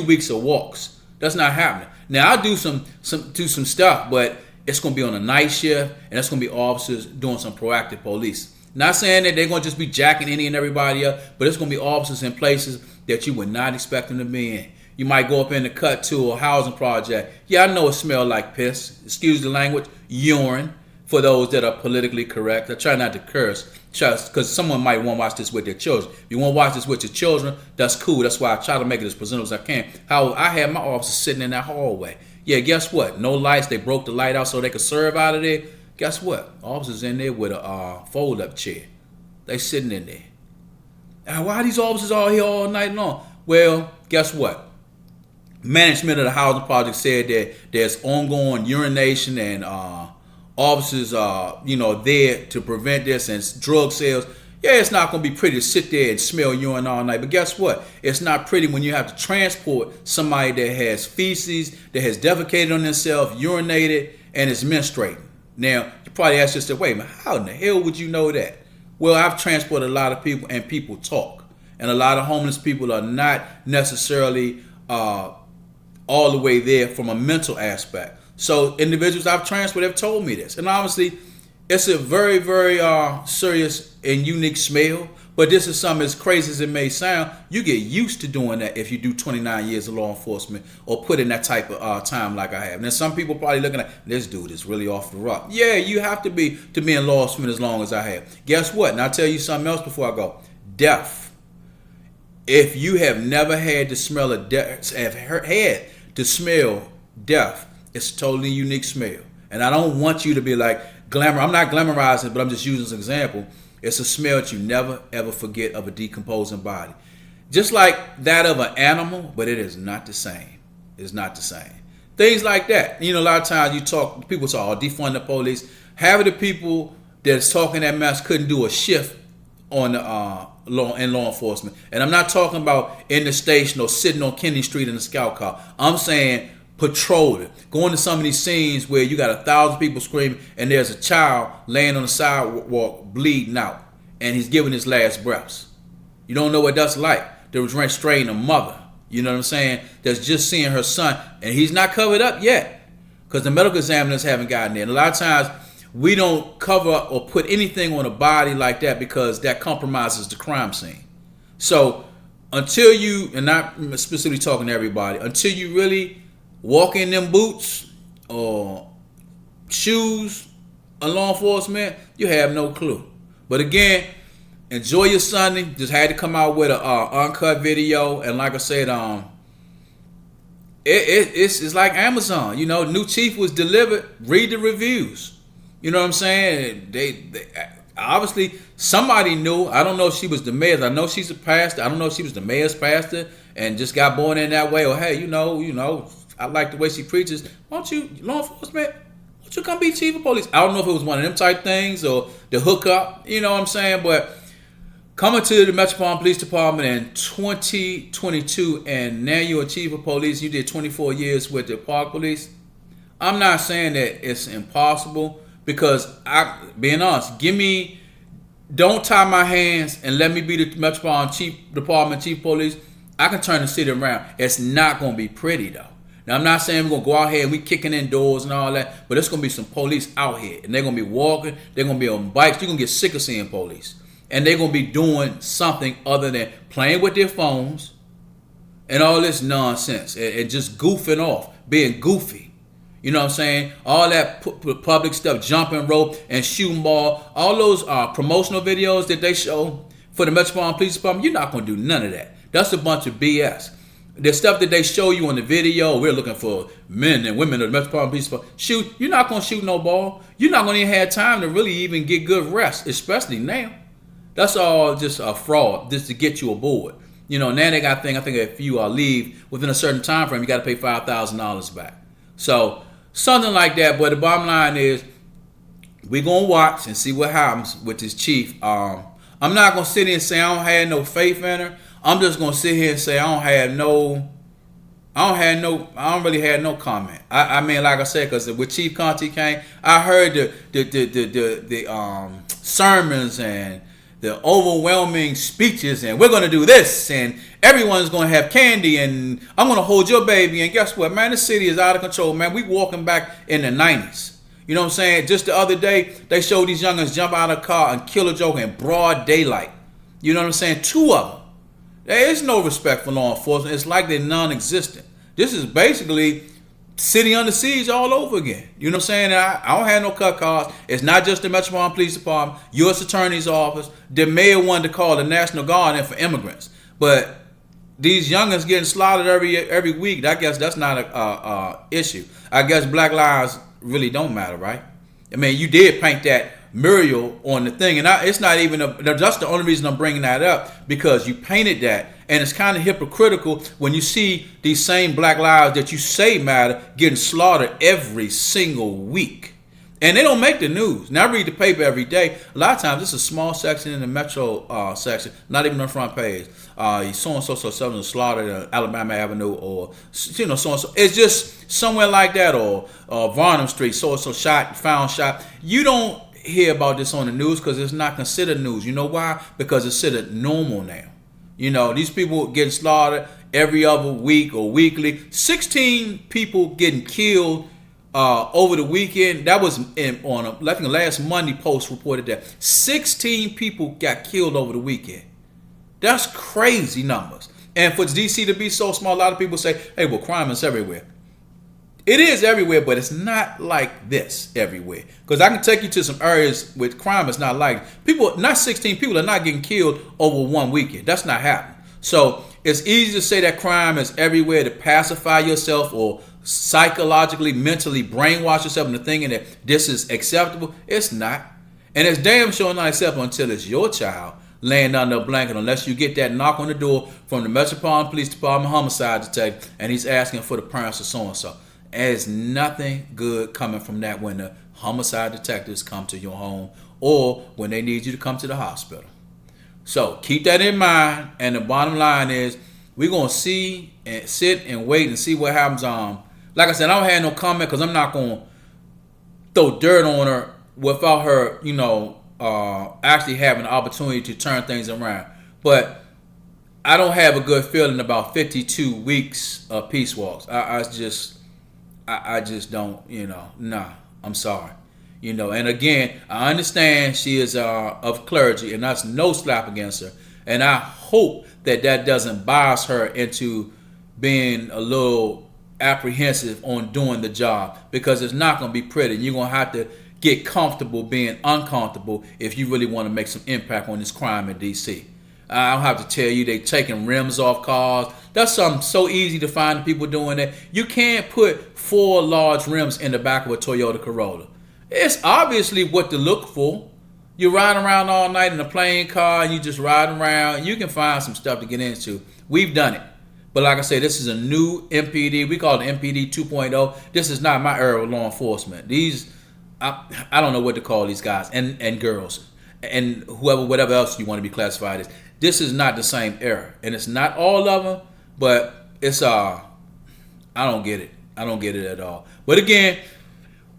weeks of walks. That's not happening. Now, I'll do some stuff, but it's going to be on a night shift, and it's going to be officers doing some proactive police. Not saying that they're going to just be jacking any and everybody up, but it's going to be officers in places that you would not expect them to be in. You might go up in the cut to a housing project. Yeah, I know it smells like piss. Excuse the language. Urine, for those that are politically correct. I try not to curse, because someone might want to watch this with their children. If you want to watch this with your children, that's cool. That's why I try to make it as presentable as I can. How I had my officers sitting in that hallway. Yeah, guess what? No lights. They broke the light out so they could serve out of there. Guess what? Officers in there with a fold-up chair. They sitting in there. And why are these officers all here all night long? Well, guess what? Management of the housing project said that there's ongoing urination and officers are there to prevent this, and drug sales. Yeah, it's not going to be pretty to sit there and smell urine all night. But guess what? It's not pretty when you have to transport somebody that has feces, that has defecated on themselves, urinated, and is menstruating. Now, you probably ask yourself, wait a minute, how in the hell would you know that? Well, I've transported a lot of people, and people talk. And a lot of homeless people are not necessarily all the way there from a mental aspect. So individuals I've transported have told me this. And obviously, it's a very, very serious and unique smell. But this is something as crazy as it may sound. You get used to doing that if you do 29 years of law enforcement or put in that type of time like I have. Now, some people probably looking at, this dude is really off the rock. Yeah, you have to be in law enforcement as long as I have. Guess what? And I'll tell you something else before I go. Death. If you have never had the smell of death, have had to smell death, it's a totally unique smell. And I don't want you to be like, I'm not glamorizing it, but I'm just using as an example. It's a smell that you never, ever forget of a decomposing body. Just like that of an animal, but it is not the same. It's not the same. Things like that. A lot of times people talk, defund the police. Half of the people that's talking that mess couldn't do a shift on law enforcement. And I'm not talking about in the station or sitting on Kennedy Street in a scout car. I'm saying patrolling, going to some of these scenes where you got 1,000 people screaming and there's a child laying on the sidewalk bleeding out and he's giving his last breaths. You don't know what that's like. There was restraining a mother, you know what I'm saying, that's just seeing her son and he's not covered up yet because the medical examiners haven't gotten there. And a lot of times we don't cover or put anything on a body like that because that compromises the crime scene. So until you, and not specifically talking to everybody, until you really walk in them boots or shoes of law enforcement, you have no clue. But again, enjoy your Sunday. Just had to come out with an uncut video. And like I said, it's like Amazon. New chief was delivered. Read the reviews. You know what I'm saying? They obviously somebody knew. I don't know if she was the mayor. I know she's a pastor. I don't know if she was the mayor's pastor. and just got born in that way, or hey, I like the way she preaches. Why don't you, law enforcement, why don't you come be chief of police? I don't know if it was one of them type things or the hookup, you know what I'm saying? But coming to the Metropolitan Police Department in 2022, and now you're a chief of police, you did 24 years with the Park Police. I'm not saying that it's impossible, because being honest, don't tie my hands and let me be the Metropolitan Chief of Police. I can turn the city around. It's not going to be pretty though. Now, I'm not saying we're going to go out here and we kicking in doors and all that, but it's going to be some police out here, and they're going to be walking, they're going to be on bikes. You're going to get sick of seeing police, and they're going to be doing something other than playing with their phones and all this nonsense and just goofing off, being goofy. You know what I'm saying? All that public stuff, jumping rope and shooting ball, all those promotional videos that they show for the Metropolitan Police Department, you're not going to do none of that. That's a bunch of BS. The stuff that they show you on the video, we're looking for men and women of the Metropolitan Police Department. Shoot, you're not going to shoot no ball. You're not going to even have time to really even get good rest, especially now. That's all just a fraud, just to get you aboard. Now they got I think if you leave within a certain time frame, you got to pay $5,000 back. So something like that. But the bottom line is, we're going to watch and see what happens with this chief. I'm not going to sit here and say I don't have no faith in her. I'm just going to sit here and say I don't really have no comment. I mean, like I said, because with Chief Conti came, I heard the sermons and the overwhelming speeches, and we're going to do this, and everyone's going to have candy, and I'm going to hold your baby. And guess what, man? The city is out of control, man. We walking back in the 90s. You know what I'm saying? Just the other day, they showed these youngins jump out of a car and kill a joker in broad daylight. You know what I'm saying? 2 of them. There is no respect for law enforcement. It's like they're non-existent. This is basically city under siege all over again. You know what I'm saying? I don't have no cut cards. It's not just the Metropolitan Police Department, U.S. Attorney's Office. The mayor wanted to call the National Guard in for immigrants. But these youngins getting slaughtered every week, I guess that's not a issue. I guess black lives really don't matter, right? I mean, you did paint that mural on the thing, and it's not even that's the only reason I'm bringing that up, because you painted that, and it's kind of hypocritical when you see these same black lives that you say matter getting slaughtered every single week, and they don't make the news. Now, I read the paper every day. A lot of times it's a small section in the metro section, not even on the front page. So-and-so slaughtered on Alabama Avenue, or so-and-so. It's just somewhere like that, or Varnum Street, so-and-so found shot. You don't hear about this on the news because it's not considered news. You know why? Because it's considered normal now. These people getting slaughtered every other week or weekly. 16 people getting killed over the weekend. That was I think the last Monday Post reported that 16 people got killed over the weekend. That's crazy numbers. And for DC to be so small, a lot of people say, hey, well, crime is everywhere. It is everywhere, but it's not like this everywhere. Because I can take you to some areas with crime is not like people. Not 16 people are not getting killed over one weekend. That's not happening. So it's easy to say that crime is everywhere, to pacify yourself or psychologically, mentally brainwash yourself into thinking that this is acceptable. It's not. And it's damn sure not acceptable until it's your child laying under a blanket, unless you get that knock on the door from the Metropolitan Police Department homicide detective, and he's asking for the parents of so-and-so. There's nothing good coming from that when the homicide detectives come to your home, or when they need you to come to the hospital. So keep that in mind. And the bottom line is, we're going to see and sit and wait and see what happens. Like I said, I don't have no comment, because I'm not going to throw dirt on her without her, actually having the opportunity to turn things around. But I don't have a good feeling about 52 weeks of peace walks. I just don't, nah, I'm sorry. And again, I understand she is of clergy, and that's no slap against her. And I hope that doesn't bias her into being a little apprehensive on doing the job, because it's not going to be pretty. You're going to have to get comfortable being uncomfortable if you really want to make some impact on this crime in D.C. I don't have to tell you, they taking rims off cars. That's something so easy to find the people doing that. You can't put 4 large rims in the back of a Toyota Corolla. It's obviously what to look for. You're riding around all night in a plane car, and you just riding around. You can find some stuff to get into. We've done it. But like I say, this is a new MPD. We call it MPD 2.0. This is not my era of law enforcement. I don't know what to call these guys and girls and whatever else you want to be classified as. This is not the same era, and it's not all of them, but it's I don't get it. I don't get it at all. But again,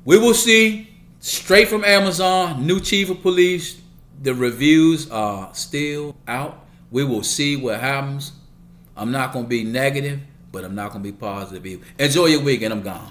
we will see. Straight from Amazon, new chief of police. The reviews are still out. We will see what happens. I'm not going to be negative, but I'm not going to be positive either. Enjoy your week, and I'm gone.